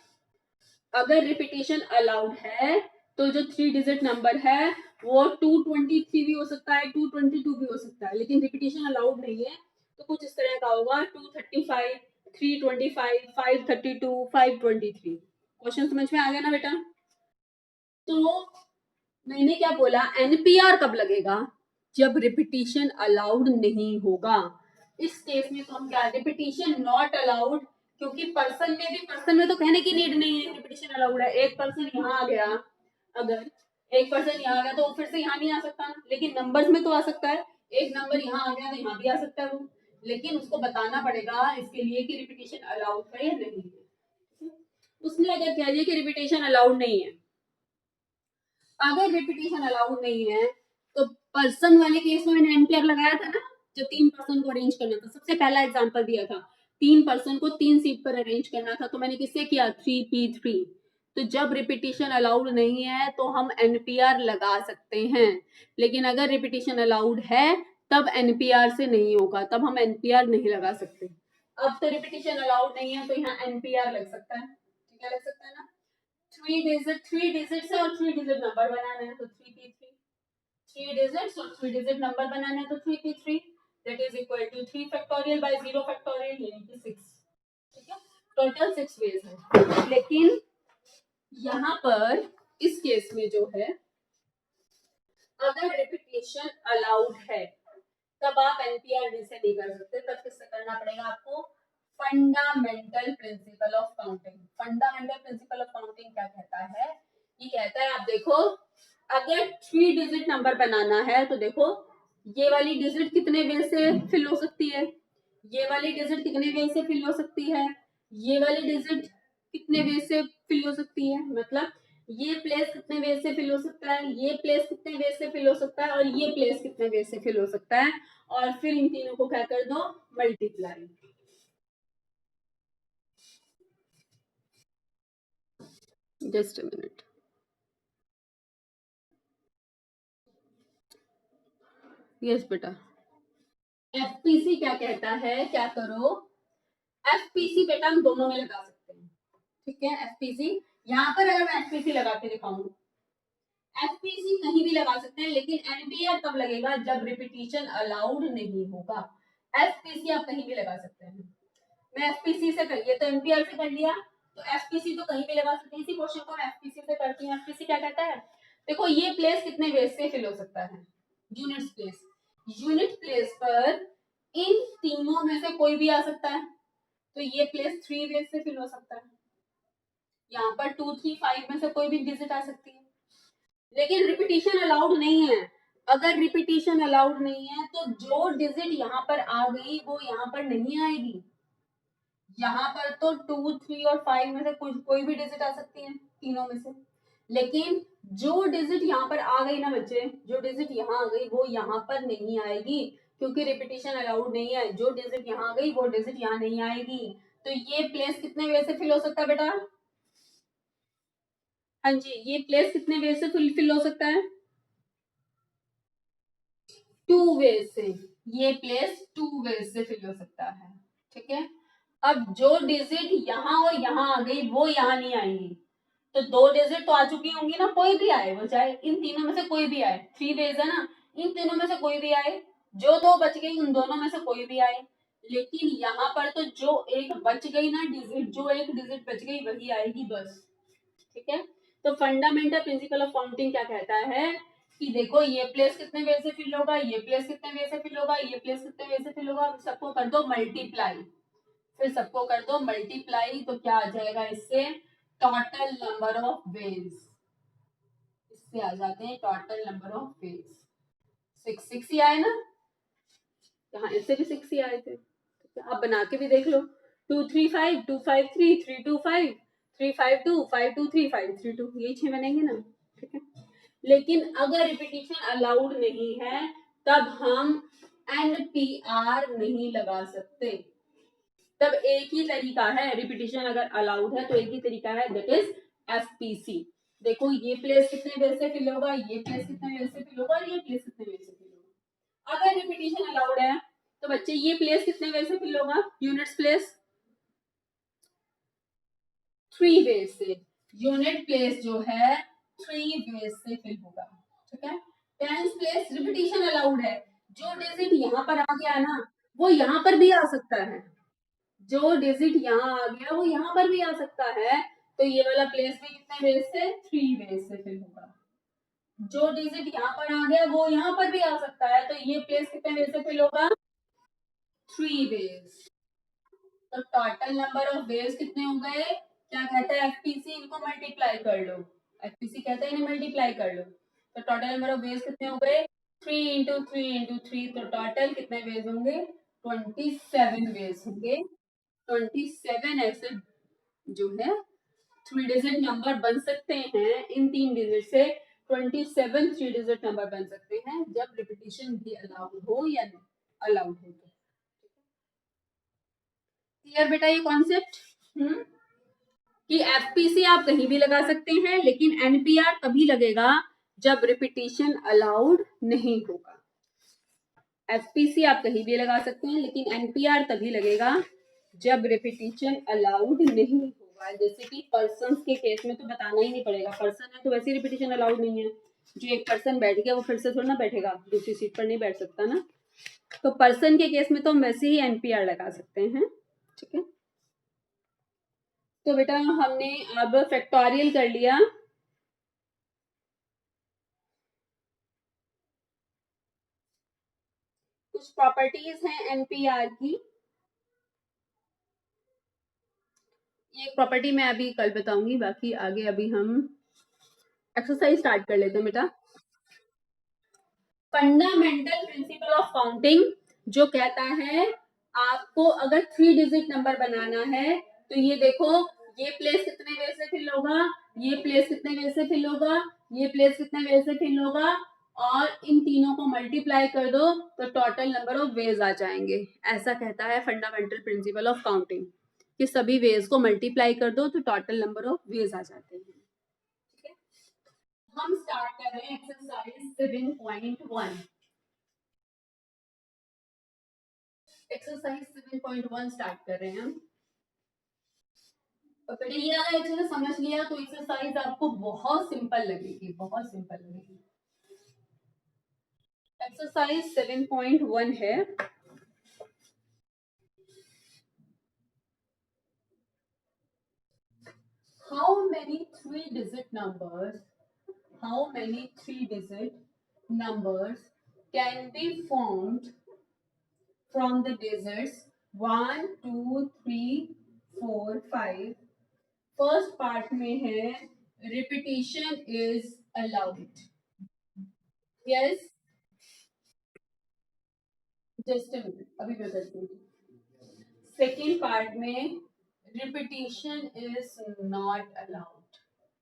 अगर रिपीटेशन अलाउड है तो जो 3 डिजिट नंबर है वो 223 भी हो सकता है, 222 भी हो सकता है, लेकिन रिपीटेशन अलाउड नहीं है, तो कुछ इस तरह का होगा 235 325 532 523। क्वेश्चन समझ में आ गया ना बेटा। तो मैंने क्या बोला, एनपीआर कब लगेगा, जब रिपीटेशन अलाउड नहीं होगा। इस केस में तो हम क्या, रिपीटेशन नॉट अलाउड, क्योंकि पर्सन में तो कहने की नीड नहीं है रिपीटेशन अलाउड है। एक पर्सन यहाँ आ गया, अगर एक पर्सन यहाँ आ गया तो फिर से यहाँ नहीं आ सकता ना, लेकिन नंबर्स में तो आ सकता है, एक नंबर यहाँ आ गया तो यहाँ भी आ सकता है वो, लेकिन उसको बताना पड़ेगा इसके लिए कि रिपीटेशन अलाउड है या नहीं है। उसने अगर कह दिया कि रिपीटेशन अलाउड नहीं है, अगर रिपीटेशन अलाउड नहीं है तो पर्सन वाले केस में मैंने एनपीआर लगाया था ना, जब 3 पर्सन को अरेंज करना था, सबसे पहला एग्जांपल दिया था, 3 पर्सन को 3 सीट पर अरेंज करना था, तो मैंने किससे किया 3P3। तो जब रिपीटेशन अलाउड नहीं है तो हम एनपीआर लगा सकते हैं, लेकिन अगर रिपीटेशन अलाउड है तब एनपीआर से नहीं होगा, तब हम एनपीआर नहीं लगा सकते। अब तो रिपीटेशन अलाउड नहीं है तो यहाँ एनपीआर लग सकता है, ठीक है, लग सकता है ना। 3 डिजिट है और 3 डिजिट नंबर बनाना है, तो 3P3 3 digit, so 3 digit number बनाना है तो 3p3 that is equal to 3 factorial by 0 factorial यानी कि 6। ठीक है, टोटल 6 वेज है। लेकिन यहाँ पर इस केस में जो है, अगर रिपीटेशन अलाउड है तब आप एनपीआर से नहीं कर सकते, तब किससे करना पड़ेगा आपको? Fundamental principle of counting. Fundamental principle of counting क्या कहता है? ये कहता है, आप देखो, अगर 3 डिजिट नंबर बनाना है तो देखो ये वाली डिजिट कितने वे से फिल हो सकती है, ये वाली डिजिट कितने वे से फिल हो सकती है, ये वाली डिजिट कितने वे से फिल हो सकती है, मतलब ये प्लेस कितने वे से फिल हो सकता है, ये प्लेस कितने वे से फिल हो सकता है, और ये प्लेस कितने वे से फिल हो सकता है, और फिर इन तीनों को क्या कर दो? Multiply. Just a minute. Yes बेटा। एफपीसी क्या कहता है, क्या करो, एफपीसी बेटा हम दोनों में लगा सकते हैं। ठीक है, एफपीसी यहाँ पर अगर मैं एफपीसी लगा के दिखाऊं, एफपीसी कहीं भी लगा सकते हैं, लेकिन एनपीआर तब लगेगा जब रिपीटिशन अलाउड नहीं होगा। एफपीसी आप कहीं भी लगा सकते हैं। मैं एफपीसी से कर, ये तो एनपीआर से कर लिया, तो एफपीसी तो कहीं भी लगा सकते हैं। इसी क्वेश्चन को मैं एफपीसी से करती हूँ। एफपीसी क्या कहता है, देखो ये प्लेस कितने वेज से फिल हो सकता है, यूनिट प्लेस। यूनिट प्लेस पर इन तीनों में से कोई भी आ सकता है, तो ये प्लेस 3 वेज से फिल हो सकता है। यहाँ पर 2 3 5 में से कोई भी डिजिट आ सकती है, लेकिन रिपीटिशन अलाउड नहीं है। अगर रिपीटिशन अलाउड नहीं है तो जो डिजिट यहाँ पर आ गई वो यहाँ पर नहीं आएगी। यहाँ पर तो 2 3 और 5 में से कोई भी डिजिट आ सकती है तीनों में से, लेकिन जो डिजिट यहाँ पर आ गई ना बच्चे, जो डिजिट यहाँ आ गई वो यहाँ पर नहीं आएगी, क्योंकि रिपीटिशन अलाउड नहीं है। जो डिजिट यहाँ आ गई वो डिजिट यहाँ नहीं आएगी। तो ये प्लेस कितने वे से फिल हो सकता है बेटा? हाँ जी, ये प्लेस कितने वे से फिल हो सकता है? 2 वे से। ये प्लेस 2 वे से फिल हो सकता है। ठीक है, अब जो डिजिट यहाँ और यहाँ आ गई वो यहाँ नहीं आएंगी, तो 2 डिजिट तो आ चुकी होंगी ना, कोई भी आए, वो चाहे इन तीनों में से कोई भी आए, 3 वेज है ना, इन तीनों में से कोई भी आए, जो 2 बच गई उन दोनों में से कोई भी आए। लेकिन यहाँ पर तो जो एक बच गई ना डिजिट, जो एक डिजिट बच गई वही आएगी बस। ठीक है, तो फंडामेंटल प्रिंसिपल ऑफ काउंटिंग क्या कहता है कि देखो ये प्लेस कितने वे से फिल होगा, ये प्लेस कितने वे से फिल होगा, ये प्लेस कितने वे से फिल होगा, सबको कर दो मल्टीप्लाई। फिर सबको कर दो मल्टीप्लाई, तो क्या आ जाएगा इससे? Total number of ways. इससे आ जाते हैं टोटल नंबर ऑफ वेज। 6 6 ही आए ना, यहाँ इससे भी 6 ही आए थे। आप बना के भी देख लो, 2 3 5 2 5 3 3 2 5 3 5 2 5 2 3 5 3 2, यही 6 बनेंगे ना। ठीक है, लेकिन अगर रिपीटिशन अलाउड नहीं है तब हम एनपीआर नहीं लगा सकते। तब एक ही तरीका है, रिपीटिशन अगर अलाउड है तो एक ही तरीका है, दैट इज एफपीसी। देखो ये प्लेस कितने वेज से फिल होगा, ये प्लेस कितने वेज से फिल होगा, और ये प्लेस कितने वेज से फिल होगा। अगर रिपीटिशन अलाउड है तो बच्चे ये प्लेस कितने वेज से फिल होगा, यूनिट्स प्लेस 3 वेज से। यूनिट प्लेस जो है 3 वेज से फिल होगा। ठीक है, टेंस प्लेस रिपीटिशन अलाउड है, जो डिजिट यहाँ पर आ गया ना वो यहाँ पर भी आ सकता है, जो डिजिट यहाँ आ गया वो यहाँ पर भी आ सकता है, तो ये वाला प्लेस भी कितने वेज से? 3 वेज से फिल होगा। जो डिजिट यहाँ पर आ गया वो यहाँ पर भी आ सकता है, तो ये प्लेस कितने वेज से फिल होगा? 3 वेज। तो टोटल नंबर ऑफ वेव्स कितने हो गए? क्या कहता है एफपीसी, इनको मल्टीप्लाई कर लो। एफपीसी कहता है इन्हें मल्टीप्लाई कर लो, तो टोटल नंबर ऑफ वेव्स कितने हो गए? 3 इंटू 3 इंटू 3, तो टोटल कितने वेज होंगे? 27 वेज होंगे। 27 ऐसे जो है 3 डिजिट नंबर बन सकते हैं, इन 3 डिजिट से 27 3 डिजिट नंबर बन सकते हैं, जब रिपीटिशन भी अलाउड हो या अलाउड हो तो। क्लियर बेटा ये कॉन्सेप्ट? कि एफपीसी आप कहीं भी लगा सकते हैं, लेकिन एनपीआर तभी लगेगा जब रिपीटिशन अलाउड नहीं होगा। एफपीसी आप कहीं भी लगा सकते हैं, लेकिन एनपीआर तभी लगेगा जब रिपीटिशन अलाउड नहीं होगा। जैसे कि पर्सन के केस में तो बताना ही नहीं पड़ेगा, पर्सन है तो वैसे रिपीटिशन अलाउड नहीं है, जो एक पर्सन बैठ गया वो फिर से थोड़ा ना बैठेगा, दूसरी सीट पर नहीं बैठ सकता ना। तो पर्सन के केस में तो हम वैसे ही एनपीआर लगा सकते हैं, ठीक है। तो बेटा हमने अब फैक्टोरियल कर लिया। कुछ प्रॉपर्टीज हैं एनपीआर की। ये प्रॉपर्टी मैं अभी कल बताऊंगी, बाकी आगे अभी हम एक्सरसाइज स्टार्ट कर लेते हैं बेटा। फंडामेंटल प्रिंसिपल ऑफ काउंटिंग जो कहता है आपको अगर 3 डिजिट नंबर बनाना है तो ये देखो, ये प्लेस कितने वे से फिल होगा, ये प्लेस कितने वे से फिल होगा, ये प्लेस कितने वे से फिल होगा, और इन तीनों को मल्टीप्लाई कर दो तो टोटल नंबर ऑफ वेज आ जाएंगे। ऐसा कहता है फंडामेंटल प्रिंसिपल ऑफ काउंटिंग कि सभी वेज को मल्टीप्लाई कर दो तो टोटल नंबर ऑफ वेज आ जाते हैं। ठीक है, हम स्टार्ट कर रहे हैं एक्सरसाइज 7.1। एक्सरसाइज 7.1 स्टार्ट कर रहे हैं हम। और बेटा ये अगर अच्छे से समझ लिया तो एक्सरसाइज आपको बहुत सिंपल लगेगी, बहुत सिंपल लगेगी। एक्सरसाइज 7.1 है। How many 3 digit numbers can be formed from the digits 1, 2, 3, 4, 5। First part में है repetition is allowed. Yes, just a minute, अभी मैं करती हूँ। सेकेंड पार्ट में repetition is not allowed.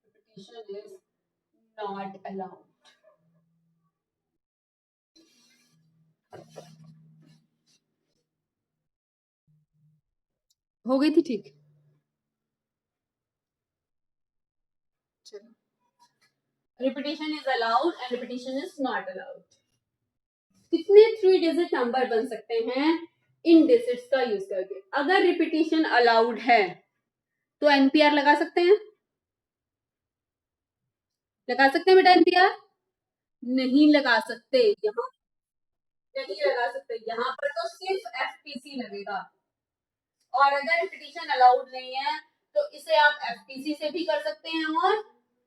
Repetition is not allowed. हो गई थी ठीक। चलो, repetition is allowed and repetition is not allowed. कितने 3 डिजिट नंबर बन सकते हैं इन डिजिट्स का यूज करके? अगर रिपीटिशन अलाउड है तो एनपीआर लगा सकते हैं, लगा सकते हैं बेटा एनपीआर? नहीं लगा सकते, यहाँ नहीं लगा सकते, यहाँ पर तो सिर्फ एफपीसी लगेगा। और अगर रिपीटिशन अलाउड नहीं है तो इसे आप एफपीसी से भी कर सकते हैं और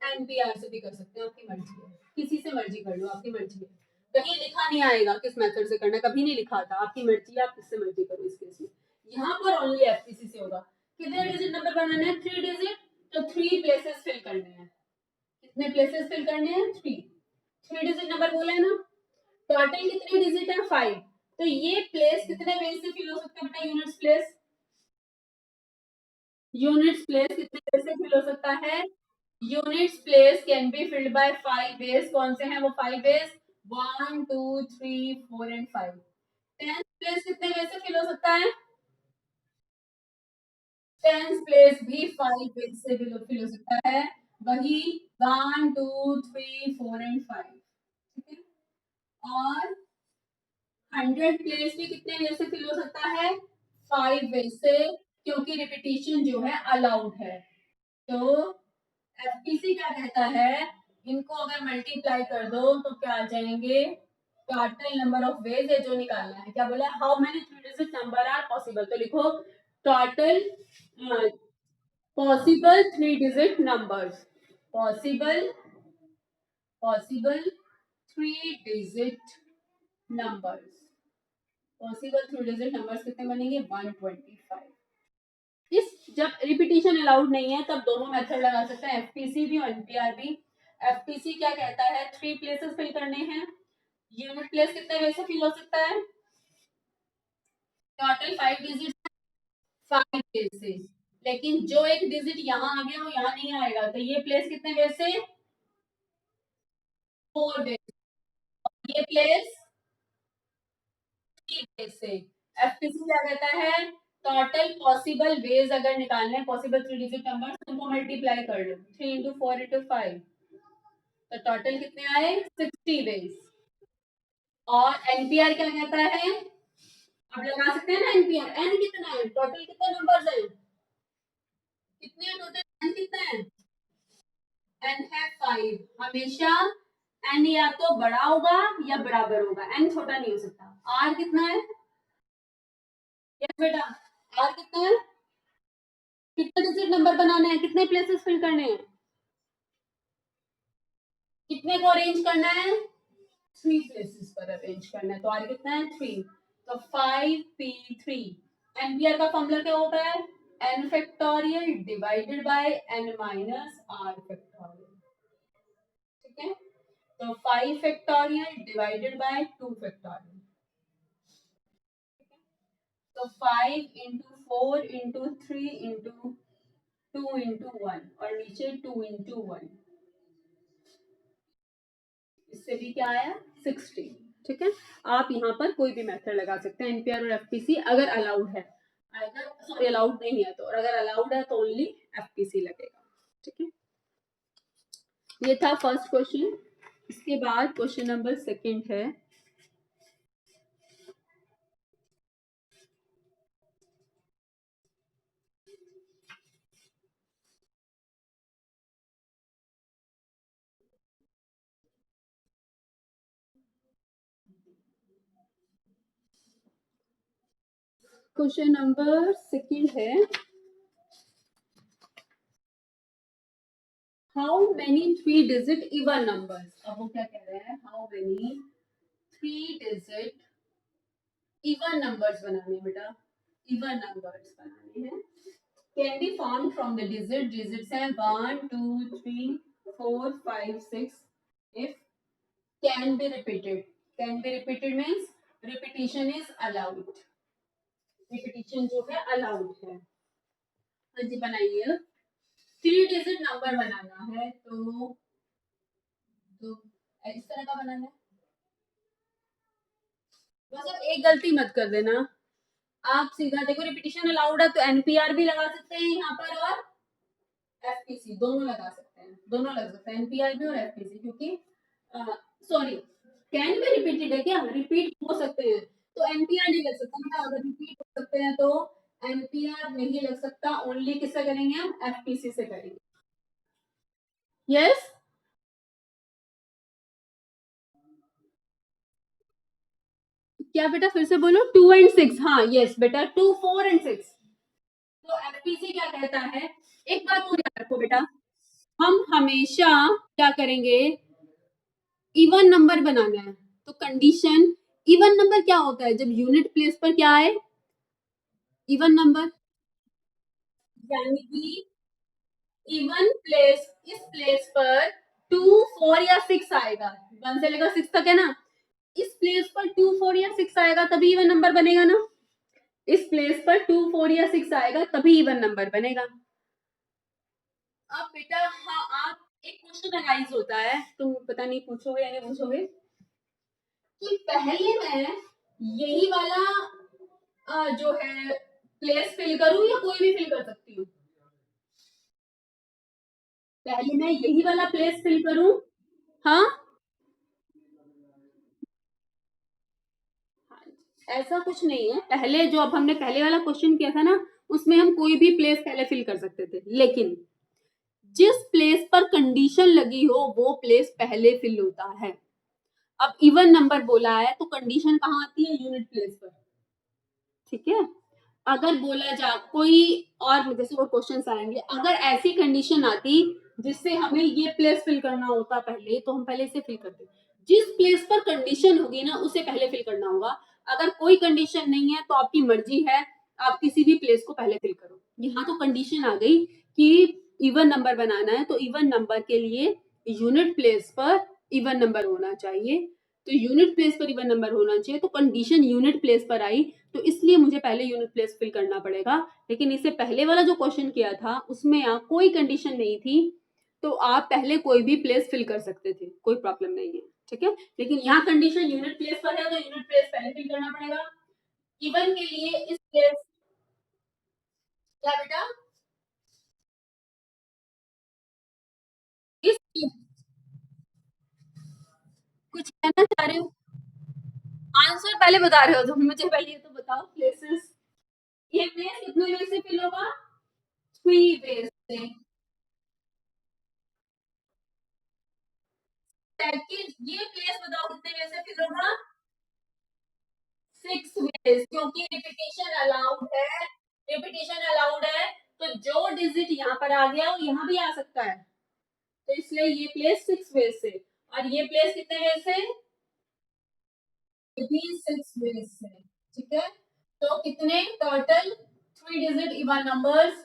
एनपीआर से भी कर सकते हैं, आपकी मर्जी है, किसी से मर्जी कर लो, आपकी मर्जी है। कहीं लिखा नहीं आएगा किस मेथड से करना, कभी नहीं लिखा था, आपकी मर्जी है, आप किससे मर्जी करो इस केस में। यहाँ पर ओनली एफपीसी से होगा। कितने डिजिट नंबर बनाने हैं? 3 डिजिट, तो 3 प्लेसेस फिल करने हैं। कितने प्लेसेस फिल करने हैं? 3 डिजिट नंबर बोला है ना। टोटल कितने डिजिट है? 5। तो ये प्लेस कितने वे से फिल हो सकता है बेटा? यूनिट्स प्लेस, यूनिट्स प्लेस कितने वे से फिल हो सकता है? Units place can be filled by 5 ways. कौन से हैं वो 5 वेज? 1, 2, 3, 4 एंड 5। टेंथ प्लेस कितने वे से फिल हो सकता है? टेंथ प्लेस भी 5 वेज से फिल हो सकता है, वही 1, 2, 3, 4 एंड 5। ठीक है, और 100 प्लेस भी कितने वे से फिल हो सकता है? 5 वे से, क्योंकि रिपीटिशन जो है अलाउड है। तो एफपीसी क्या कहता है, इनको अगर मल्टीप्लाई कर दो तो क्या आ जाएंगे? टोटल नंबर ऑफ वेज है जो निकालना है। क्या बोला? How many 3 digit number are possible, तो लिखो total possible 3 digit numbers. Possible 3 digit numbers. Possible 3 digit numbers कितने बनेंगे? 125। इस जब रिपीटिशन अलाउड नहीं है तब दोनों मेथड लगा सकते हैं, एफपीसी भी और एनपीआर भी। एफपीसी क्या कहता है? 3 प्लेसेस फिल करने हैं। यूनिट प्लेस कितने वे से फिल हो सकता है? टोटल 5 डिजिट, 5 वे से। लेकिन जो एक डिजिट यहाँ आ गया वो यहाँ नहीं आएगा, तो ये प्लेस कितने वे से? 4 वे। ये प्लेस 3 वे से। एफपीसी क्या कहता है? टोटल पॉसिबल वेज अगर निकालने हैं, पॉसिबल 3 डिजिट नंबर, उनको मल्टीप्लाई कर लो। 3 इंटू 4 इंटू 5, तो टोटल कितने आए? 60 वेज। और एनपीआर क्या कहता है? आप लगा सकते हैं ना एनपीआर। एन कितना है? टोटल कितने नंबर्स हैं? कितने टोटल? एन कितना है? एन है 5। हमेशा एन या तो बड़ा होगा या बराबर होगा, एन छोटा नहीं हो सकता। आर कितना है? यस बेटा, आर कितना है? कितने डिजिट नंबर बनाने हैं, कितने प्लेसेस फिल करने हैं, कितने को अरेंज करना है? 3 प्लेसेस पर अरेंज करना है। तो आर कितना है? 3। तो 5p3। एम्पियर का फॉर्मूला क्या होता है? n factorial divided by n minus r factorial. ठीक है, तो 5 फैक्टोरियल डिवाइडेड बाय 2 फैक्टोरियल। तो 5 इंटू 4 इंटू 3 इंटू 2 इंटू 1 और नीचे 2 इंटू 1, इससे भी क्या आया? 60। ठीक है, आप यहाँ पर कोई भी मेथड लगा सकते हैं, एनपीआर और एफपीसी अगर अलाउड है। अगर सॉरी अलाउड नहीं है तो, और अगर अलाउड है तो ओनली एफपीसी लगेगा। ठीक है, ये था फर्स्ट क्वेश्चन। इसके बाद क्वेश्चन नंबर सेकंड है, क्वेश्चन नंबर सेकंड है, how many 3 digit even numbers. अब वो क्या कह रहे हैं, how many 3 digit even numbers बनाने हैं बेटा, इवन नंबर्स बनाने हैं, can be formed from the digits है 1 2 3 4 5 6 if can be repeated, can be repeated means repetition is allowed, repetition जो है allowed है। तो जी बनाइए, 3 डिजिट नंबर बनाना है तो इस तरह का बनाना है। बस अब एक गलती मत कर देना, आप सीधा देखो रिपीटिशन अलाउड है तो एनपीआर भी लगा सकते हैं यहाँ पर और एफपीसी दोनों लगा सकते हैं, दोनों लग सकते हैं, एनपीआर भी और एफपीसी, क्योंकि सॉरी कैन भी रिपीटेड है क्या, रिपीट हो सकते हैं तो एनपीआर नहीं लग सकता ना, अगर रिपीट हो सकते हैं तो एनपीआर नहीं लग सकता, ओनली किससे करेंगे हम? एफपीसी से करेंगे। यस, क्या बेटा फिर से बोलो? 2 and 6, हाँ यस बेटा, 2 4 and 6। तो एफपीसी क्या कहता है, एक बात और याद रखो बेटा, हम हमेशा क्या करेंगे, इवन नंबर बनाना है तो कंडीशन, इवन नंबर क्या होता है, जब यूनिट प्लेस पर क्या आए, इवन नंबर, यानी कि इवन प्लेस, इस प्लेस पर 2 4 या 6 आएगा, 1 से लेकर 6 तक है ना, इस प्लेस पर 2 4 या 6 आएगा तभी इवन नंबर बनेगा ना, इस प्लेस पर 2 4 या 6 आएगा तभी इवन नंबर बनेगा। अब बेटा हाँ, आप एक क्वेश्चन अराइज होता है, तुम पता नहीं पूछोगे या नहीं पूछोगे, कि पहले मैं यही वाला जो है प्लेस फिल करूं या कोई भी फिल कर सकती हूँ, पहले मैं यही वाला प्लेस फिल करूं, हाँ ऐसा कुछ नहीं है, पहले जो अब हमने पहले वाला क्वेश्चन किया था ना, उसमें हम कोई भी प्लेस पहले फिल कर सकते थे, लेकिन जिस प्लेस पर कंडीशन लगी हो वो प्लेस पहले फिल होता है। अब इवन नंबर बोला है तो कंडीशन कहाँ आती है? यूनिट प्लेस पर। ठीक है, अगर बोला जा कोई और जैसे वो क्वेश्चन आएंगे, अगर ऐसी कंडीशन आती जिससे हमें ये प्लेस फिल करना होता पहले, तो हम पहले से फिल करते, जिस प्लेस पर कंडीशन होगी ना उसे पहले फिल करना होगा। अगर कोई कंडीशन नहीं है तो आपकी मर्जी है, आप किसी भी प्लेस को पहले फिल करो। यहाँ तो कंडीशन आ गई कि इवन नंबर बनाना है तो इवन नंबर के लिए यूनिट प्लेस पर इवन नंबर होना चाहिए, तो यूनिट प्लेस पर इवन नंबर होना चाहिए, तो कंडीशन यूनिट प्लेस पर आई तो इसलिए मुझे पहले यूनिट प्लेस फिल करना पड़ेगा। लेकिन इससे पहले वाला जो क्वेश्चन किया था उसमें आप कोई कंडीशन नहीं थी तो आप पहले कोई भी प्लेस फिल कर सकते थे, कोई प्रॉब्लम नहीं है। ठीक है, लेकिन यहाँ कंडीशन यूनिट प्लेस पर है तो यूनिट प्लेस पहले फिल करना पड़ेगा। इवन के लिए इस प्लेस, क्या बेटा, इस कुछ कहना चाह रहे हो? आंसर पहले बता रहे हो तुम मुझे, पहले ये तो बताओ प्लेसेस, ये प्लेस कितने वे से फिल होगा? 3 वेज से। सेकंड, ये प्लेस बताओ कितने वे से फिल होगा? 6 वेज, क्योंकि रिपीटेशन अलाउड है। रिपीटेशन अलाउड है तो जो डिजिट यहाँ पर आ गया वो यहाँ भी आ सकता है, तो इसलिए ये प्लेस 6 वेज से, और ये प्लेस कितने वेज से? भी 6 वेज से। ठीक है, तो कितने total 3 digit even numbers,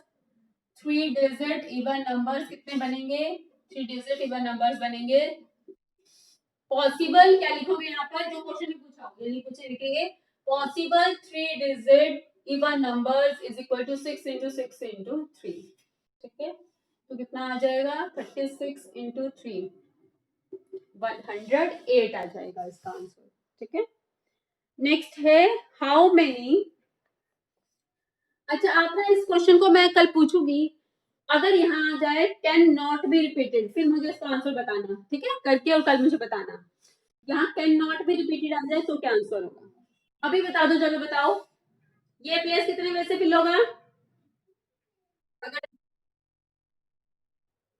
3 digit even numbers कितने बनेंगे? 3 डिजिट इवन नंबर्स बनेंगे। पॉसिबल क्या लिखोगे यहाँ पर, जो क्वेश्चन में पूछा ये नहीं पूछे, लिखेंगे possible 3 digit even numbers is equal to 6 into 6 into 3। ठीक है, तो कितना आ जाएगा? 36 इंटू 3, 108 आ जाएगा इसका आंसर। ठीक है, नेक्स्ट है हाउ मेनी। अच्छा, आप ना इस क्वेश्चन को मैं कल पूछूंगी, अगर यहाँ आ जाए कैन नॉट बी रिपीटेड, फिर मुझे इसका आंसर बताना। ठीक है, करके और कल मुझे बताना। यहाँ कैन नॉट बी रिपीटेड आ जाए तो क्या आंसर होगा? अभी बता दो, चलो बताओ, ये प्लेस कितने में से फिल होगा? अगर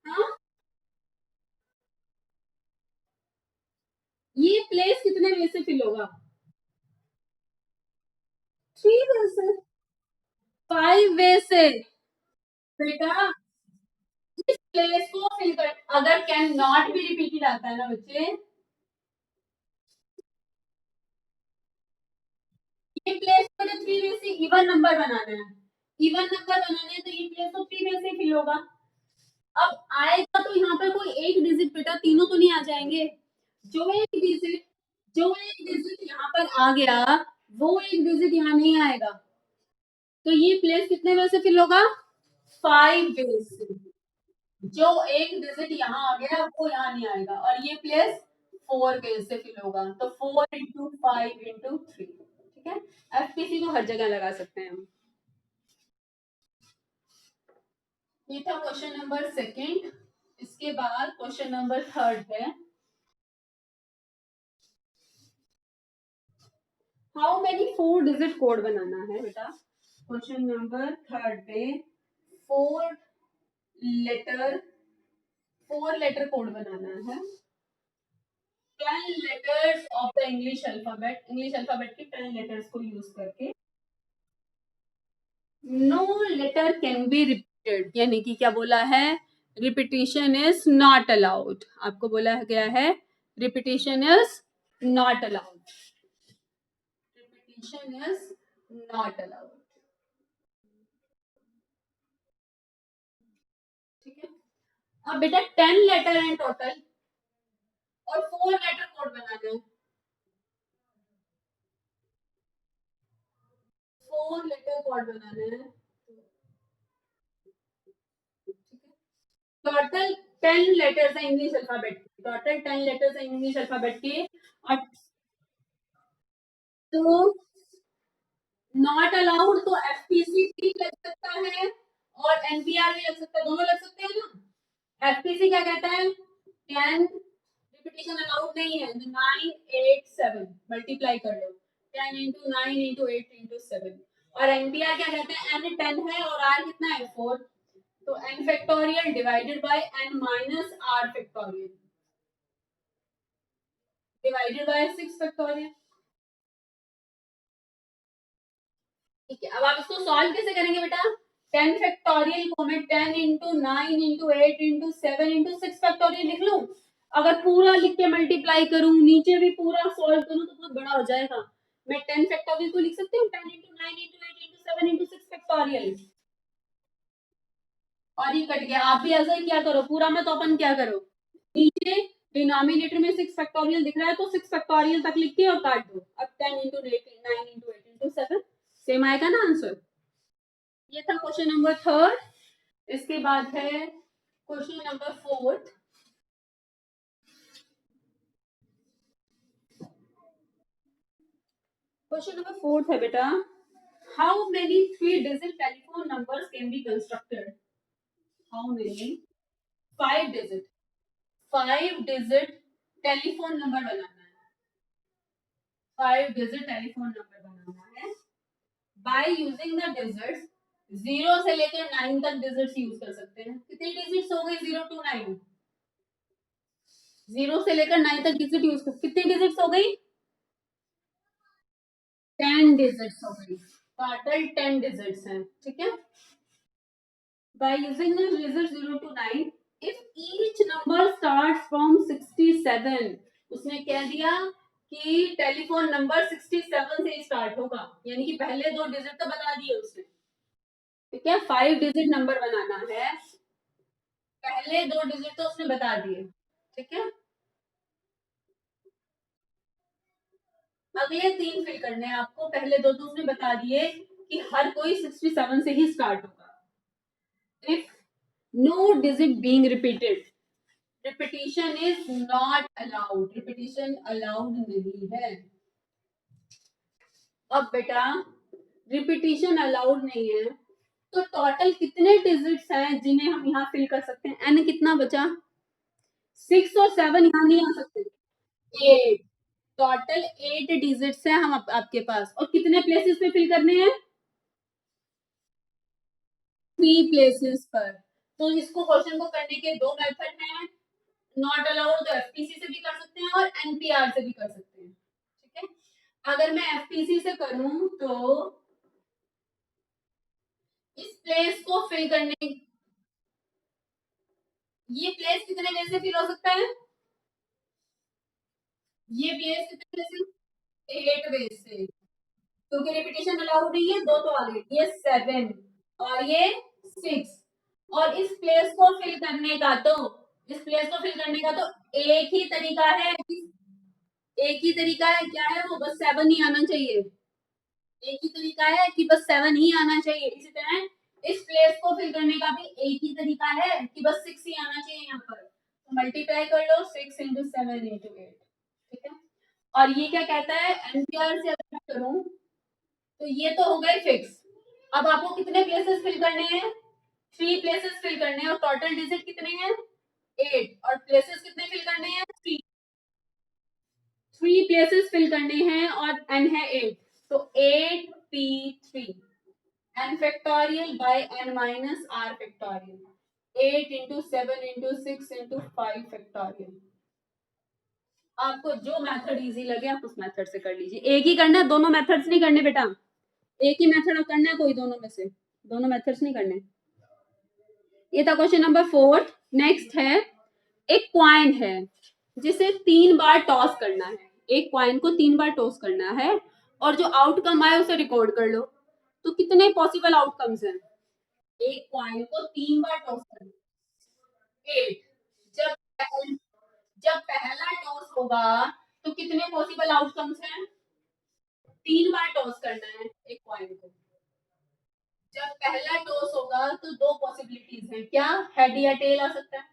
हाँ, ये प्लेस कितने में से फिल होगा? 3 वे से, 5 वे से। बेटा इस प्लेस को फिल कर, अगर कैन नॉट बी रिपीटेड आता है ना बच्चे, ये प्लेस को 3 वे से इवन नंबर बनाना है, इवन नंबर बनाना है तो ये प्लेस तो 3 वे से फिल होगा। अब आएगा तो यहाँ पर कोई एक डिजिट, बेटा तीनों तो नहीं आ जाएंगे। जो एक डिजिट, जो एक डिजिट यहाँ पर आ गया वो एक डिजिट यहाँ नहीं आएगा, तो ये प्लेस कितने वे से फिल होगा? 5 वे से। जो एक डिजिट यहाँ आ गया वो यहाँ नहीं आएगा, और ये प्लेस 4 वे से फिल होगा, तो 4 इंटू 5 इंटू 3। ठीक है, एफपीसी को हर जगह लगा सकते हैं हम। ये था क्वेश्चन नंबर सेकंड। इसके बाद क्वेश्चन नंबर थर्ड है, हाउ मेनी 4 डिजिट कोड बनाना है बेटा। क्वेश्चन नंबर थर्ड पे 4 लेटर, 4 लेटर कोड बनाना है। 10 letters of the English alphabet, English alphabet के 10 लेटर्स को यूज करके। No letter can be repeated, यानी कि क्या बोला है? Repetition is not allowed. आपको बोला गया है repetition is not allowed, repetition is not allowed. ठीक है, अब बेटा 10 लेटर हैं टोटल और 4 लेटर कोड बनाना है। 4 लेटर कोड बनाना है। टोटल 10 लेटर्स है इंग्लिश अल्फाबेट के, टोटल 10 लेटर्स है इंग्लिश अल्फाबेट के। और तो नॉट अलाउड तो एफपीसी भी लग सकता है और एनपीआर भी लग सकता है, दोनों लग सकते हैं ना। एफपीसी क्या कहता है? 10 रिपीटिशन अलाउड नहीं है, 9 8 7 मल्टीप्लाई कर लो, 10 इंटू 9 इंटू 8 इंटू 7। और एनपीआर क्या कहता है? एन 10 है और आर कितना है? 4, तो n factorial divided by n minus r factorial divided bye 6 factorial. ठीक है, अब आप इसको सॉल्व कैसे करेंगे बेटा? 10 फैक्टोरियल को मैं 10 into 9 into 8 into 7 into 6 factorial लिख लूं। अगर पूरा लिख के मल्टीप्लाई करूं, नीचे भी पूरा सॉल्व करूं तो बहुत बड़ा हो जाएगा। मैं 10 फैक्टोरियल को लिख सकती हूँ 10 into 9 into 8 into 7 into 6 factorial, और ये कट गया। आप भी ऐसा ही क्या करो, पूरा में तो अपन क्या करो, नीचे डिनोमिनेटर में 6 फैक्टोरियल दिख रहा है तो 6 फैक्टोरियल तक लिख के और काट दो। अब 10 इंटू 9 इंटू 8 इंटू 7 सेम आएगा ना आंसर। ये था क्वेश्चन नंबर थर्ड। इसके बाद है question number fourth. Question number fourth है बेटा, how many 3 digit telephone numbers can be constructed? How many 5 digit, 5 digit telephone number बनाना है, 5 डिजिट टेलीफोन नंबर बनाना है बाय यूजिंग द डिजिट्स 0 से लेकर 9 तक डिजिट्स यूज कर सकते हैं। कितनी डिजिट्स हो गई 0 to 9? 0 से लेकर 9 तक डिजिट यूज कर, कितनी डिजिट्स हो गई? 10 डिजिट्स हो गई, टोटल 10 डिजिट्स हैं, ठीक है। By using the digits 0 to 9, if each number starts from 67, उसने कह दिया कि टेलीफोन नंबर 67 से स्टार्ट होगा, यानी कि पहले दो डिजिट तो बता दिए उसने, ठीक है। 5 डिजिट नंबर बनाना है, पहले दो डिजिट तो उसने बता दिए, ठीक है। अगले 3 फिल करने हैं आपको, पहले दो तो उसने बता दिए कि हर कोई 67 से ही स्टार्ट होगा। If no digit being repeated, repetition is not allowed, repetition allowed नहीं है। अब बेटा रिपीटिशन अलाउड नहीं है, तो टोटल कितने डिजिट्स हैं जिन्हें हम यहाँ फिल कर सकते हैं? एन कितना बचा? 6 और 7 यहाँ नहीं आ सकते। 8, टोटल 8 डिजिट्स हैं हम आपके पास, और कितने प्लेसेस पे फिल करने हैं? 3 प्लेसेस पर। तो इसको क्वेश्चन को करने के दो मेथड हैं, नॉट अलाउड तो एफपीसी से भी कर सकते हैं और एनपीआर से भी कर सकते हैं, ठीक है। अगर मैं एफपीसी से करूं तो इस प्लेस को फिल करने, ये प्लेस कितने वे से फिल हो सकता है? ये प्लेस कितने वे से? 8 वे से, क्योंकि रिपीटेशन अलाउड नहीं है, दो तो आ गए, ये 7 और ये 6। और इस प्लेस को फिल करने का तो, इस प्लेस को फिल करने का तो एक ही तरीका है, एक ही तरीका है, क्या है वो? बस 7 ही आना चाहिए, एक ही तरीका है कि बस 7 ही आना चाहिए। इसी तरह इस प्लेस को फिल करने का भी एक ही तरीका है कि बस 6 ही आना चाहिए यहाँ पर, तो मल्टीप्लाई कर लो 6 इंटू 7 इंटू 8, ठीक है। और ये क्या कहता है? एनपीआर से अगर मैं करूं तो ये तो हो गए फिक्स। अब आपको कितने प्लेसेस फिल करने हैं? 3 प्लेसेस फिल करने हैं, और टोटल डिजिट कितने हैं? 8, और प्लेसेस कितने फिल करने हैं? 3 प्लेसेस फिल करने हैं और n है 8, तो 8p3 n factorial by n minus r factorial, 8 into 7 into 6 into 5 factorial. आपको जो मेथड इजी लगे आप उस मेथड से कर लीजिए, एक ही करना है, दोनों मेथड्स नहीं करने बेटा, एक ही मेथड करना है, कोई दोनों में से, दोनों मेथड्स नहीं करने। ये था क्वेश्चन नंबर 4। नेक्स्ट है, एक क्वाइन है जिसे 3 बार टॉस करना है, एक क्वाइन को 3 बार टॉस करना है, और जो आउटकम आए उसे रिकॉर्ड कर लो। तो कितने पॉसिबल आउटकम्स हैं? एक क्वाइन को 3 बार टॉस करना, 8। जब जब पहला टॉस होगा तो कितने पॉसिबल आउटकम्स हैं? 3 बार टॉस करना है एक क्वाइन को। जब पहला टॉस होगा तो दो पॉसिबिलिटीज हैं, क्या? हेड या टेल आ सकता है।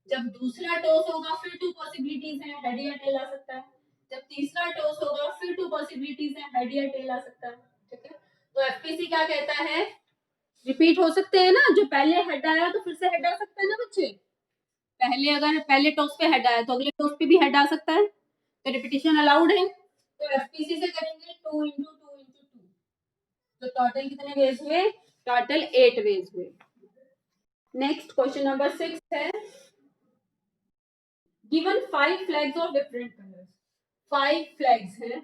जब दूसरा टॉस होगा फिर 2 पॉसिबिलिटीज हैं, हेड या टेल आ सकता है। जब तीसरा टॉस होगा फिर 2 पॉसिबिलिटीज हैं, हेड या टेल आ सकता है, ठीक है। तो एफपीसी क्या कहता है? रिपीट हो सकते हैं ना, जो पहले हेड आया तो फिर से हेड आ सकता है ना बच्चे, पहले अगर पहले टॉस पे हेड आया तो अगले टॉस पे भी हेड आ सकता है, तो रिपीटिशन अलाउड है। तो एफपीसी से करेंगे 2 इंटू 2 इंटू 2, तो टोटल कितने वेज हुए? टोटल 8 वेज हुए। नेक्स्ट क्वेश्चन नंबर 6 है, given 5 flags of different colours, 5 flags हैं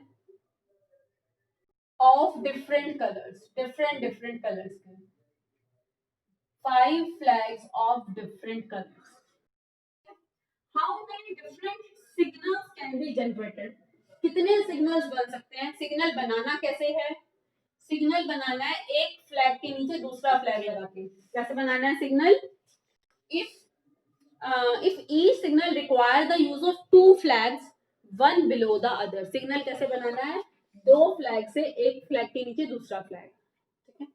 of different colours, different different colours के, 5 flags of different colours. How many different signals can be generated, कितने signals बन सकते हैं? सिग्नल बनाना कैसे है? सिग्नल बनाना है एक फ्लैग के नीचे दूसरा फ्लैग लगा के। कैसे बनाना है signal? If if each signal require the use of two flags one below the other, signal कैसे बनाना है? दो फ्लैग से एक फ्लैग के नीचे दूसरा फ्लैग, ठीक है।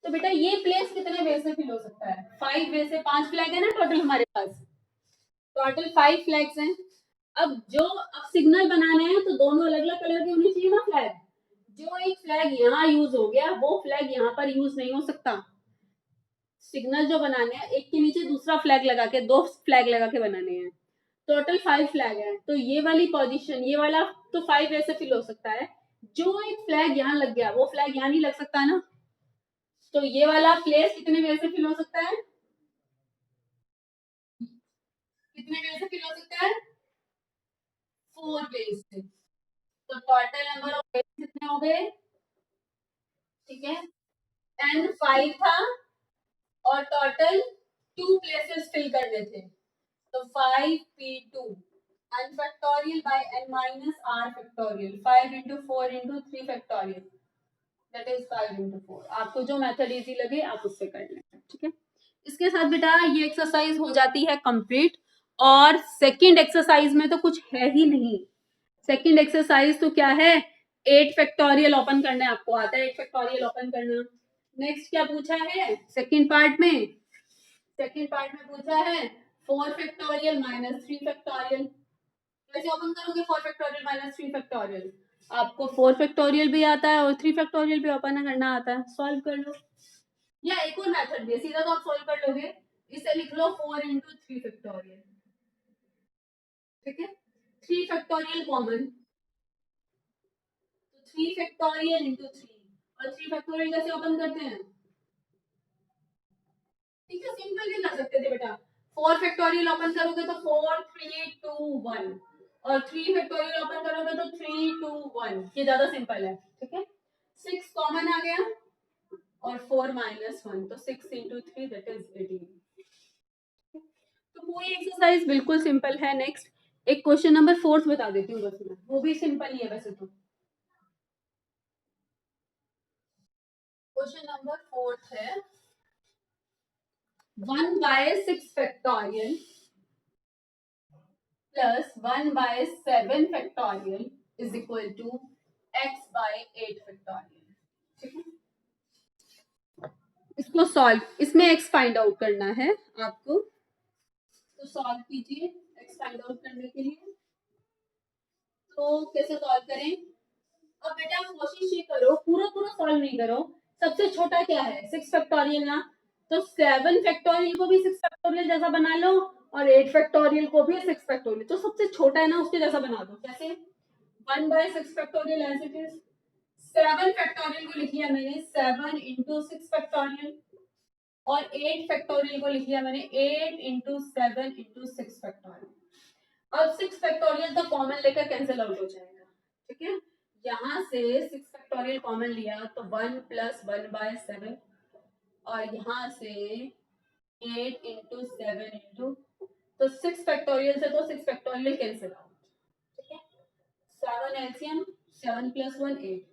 तो बेटा ये प्लेस कितने वे से फिल हो सकता है? 5 वे से, 5 फ्लैग है ना टोटल हमारे पास, टोटल 5 फ्लैग्स हैं। अब सिग्नल बनाने हैं तो दोनों अलग अलग कलर के होने चाहिए ना फ्लैग, जो एक फ्लैग यहाँ यूज हो गया वो फ्लैग यहाँ पर यूज नहीं हो सकता। सिग्नल जो बनाने हैं एक के नीचे दूसरा फ्लैग लगा के, दो फ्लैग लगा के बनाने हैं, टोटल 5 फ्लैग है, तो ये वाली पोजीशन, ये वाला तो 5 ऐसे फिल हो सकता है, जो एक फ्लैग यहाँ लग गया वो फ्लैग यहाँ नहीं लग सकता ना, तो ये वाला प्लेस कितने वे से फिल हो सकता है? कितने वे से फिल हो सकता है? 4 बेस से, तो टोटल नंबर ऑफ बेस कितने हो गए, ठीक है, n 5 था और टोटल 2 प्लेसेस फिल करने थे, तो 5p2 n factorial by n minus r factorial, 5 into 4 into 3 factorial, that is 5 into 4। आपको जो मेथड इजी लगे आप उससे कर लें, ठीक है। इसके साथ बेटा ये एक्सरसाइज हो जाती है कंप्लीट, और सेकंड एक्सरसाइज में तो कुछ है ही नहीं। सेकंड एक्सरसाइज तो क्या है, 8 फैक्टोरियल ओपन करना है, आपको आता है 8 फैक्टोरियल ओपन करना। नेक्स्ट क्या पूछा है सेकंड पार्ट में, सेकंड पार्ट में पूछा है 4 फैक्टोरियल माइनस 3 फैक्टोरियल। कैसे ओपन करोगे 4 फैक्टोरियल माइनस 3 फैक्टोरियल, आपको 4 फैक्टोरियल भी आता है और 3 फैक्टोरियल भी ओपन करना आता है, सॉल्व कर लो। या एक और मेथड भी है, सीधा तो आप सॉल्व कर लोगे, इसे लिख लो 4 into 3 फैक्टोरियल, ठीक है। 3 फैक्टोरियल कॉमन, तो 3 फैक्टोरियल into 3, और 3 फैक्टोरियल कैसे ओपन करते हैं, ठीक है, सिंपल भी कर सकते थे बेटा। 4 फैक्टोरियल ओपन करोगे तो 4 3 2 1, और 3 फैक्टोरियल ओपन करोगे तो 3 2 1, ये ज्यादा सिंपल है, ठीक है। 6 कॉमन आ गया और 4 माइनस 1, तो 6 into 3 दैट इज 18। तो पूरी एक्सरसाइज बिल्कुल सिंपल है। नेक्स्ट एक क्वेश्चन नंबर 4 बता देती हूँ बस मैं, वो भी सिंपल ही है वैसे तो। क्वेश्चन नंबर 4 है 1 by 6 factorial plus 1 by 7 factorial is equal to x by 8 factorial, ठीक है। इसको सॉल्व, इसमें x फाइंड आउट करना है आपको, तो सॉल्व कीजिए x फाइंड आउट करने के लिए। तो कैसे सॉल्व करें, अब बेटा कोशिश ये करो पूरा पूरा सॉल्व नहीं करो, सबसे छोटा क्या है 6 फैक्टोरियल ना, तो 7 फैक्टोरियल को भी 6 फैक्टोरियल जैसा बना लो और 8 फैक्टोरियल को भी 6 फैक्टोरियल, तो सबसे छोटा है ना उसके जैसा बना दो। कैसे, 1 by 6 factorial as it is, 7 factorial को लिख लिया मैंने 7 into 6 फैक्टोरियल, और 8 फैक्टोरियल को लिख लिया मैंने 8 into 7 into 6 फैक्टोरियल। अब 6 फैक्टोरियल तो कॉमन लेकर कैंसिल आउट हो जाएगा, ठीक है। यहाँ से 6 फैक्टोरियल कॉमन लिया तो 1 plus 1 by 7, और यहाँ से 8 into 7 into, तो 6 फैक्टोरियल से तो 6 फैक्टोरियल कैंसिल आउट, ठीक है। 7 एलसीएम, 7 plus 1 8,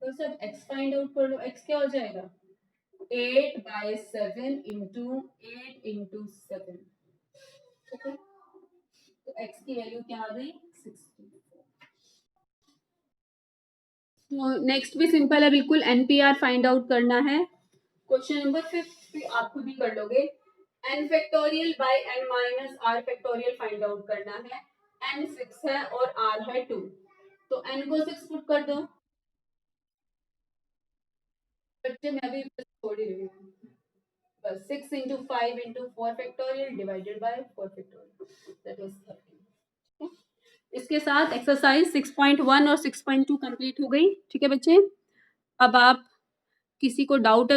तो सब x फाइंड आउट कर लो, x क्या हो जाएगा 8 by 7 into 8 into 7, ठीक है। तो x की वैल्यू क्या आ गई 60। तो नेक्स्ट भी सिंपल है बिल्कुल, एनपीआर फाइंड आउट करना है। क्वेश्चन नंबर 5 भी आप खुद ही कर लोगे, n factorial by n minus r factorial find out करना है। n 6 है और r है 2, तो n को 6 पुट कर दो। बच्चे मैं भी छोड़ ही रही हूँ, बस 6 into 5 into 4 factorial divided bye 4 factorial, that is 30। इसके साथ एक्सरसाइज 6.1 और 6.2 कंप्लीट हो गई, ठीक है बच्चे। अब आप किसी को डाउट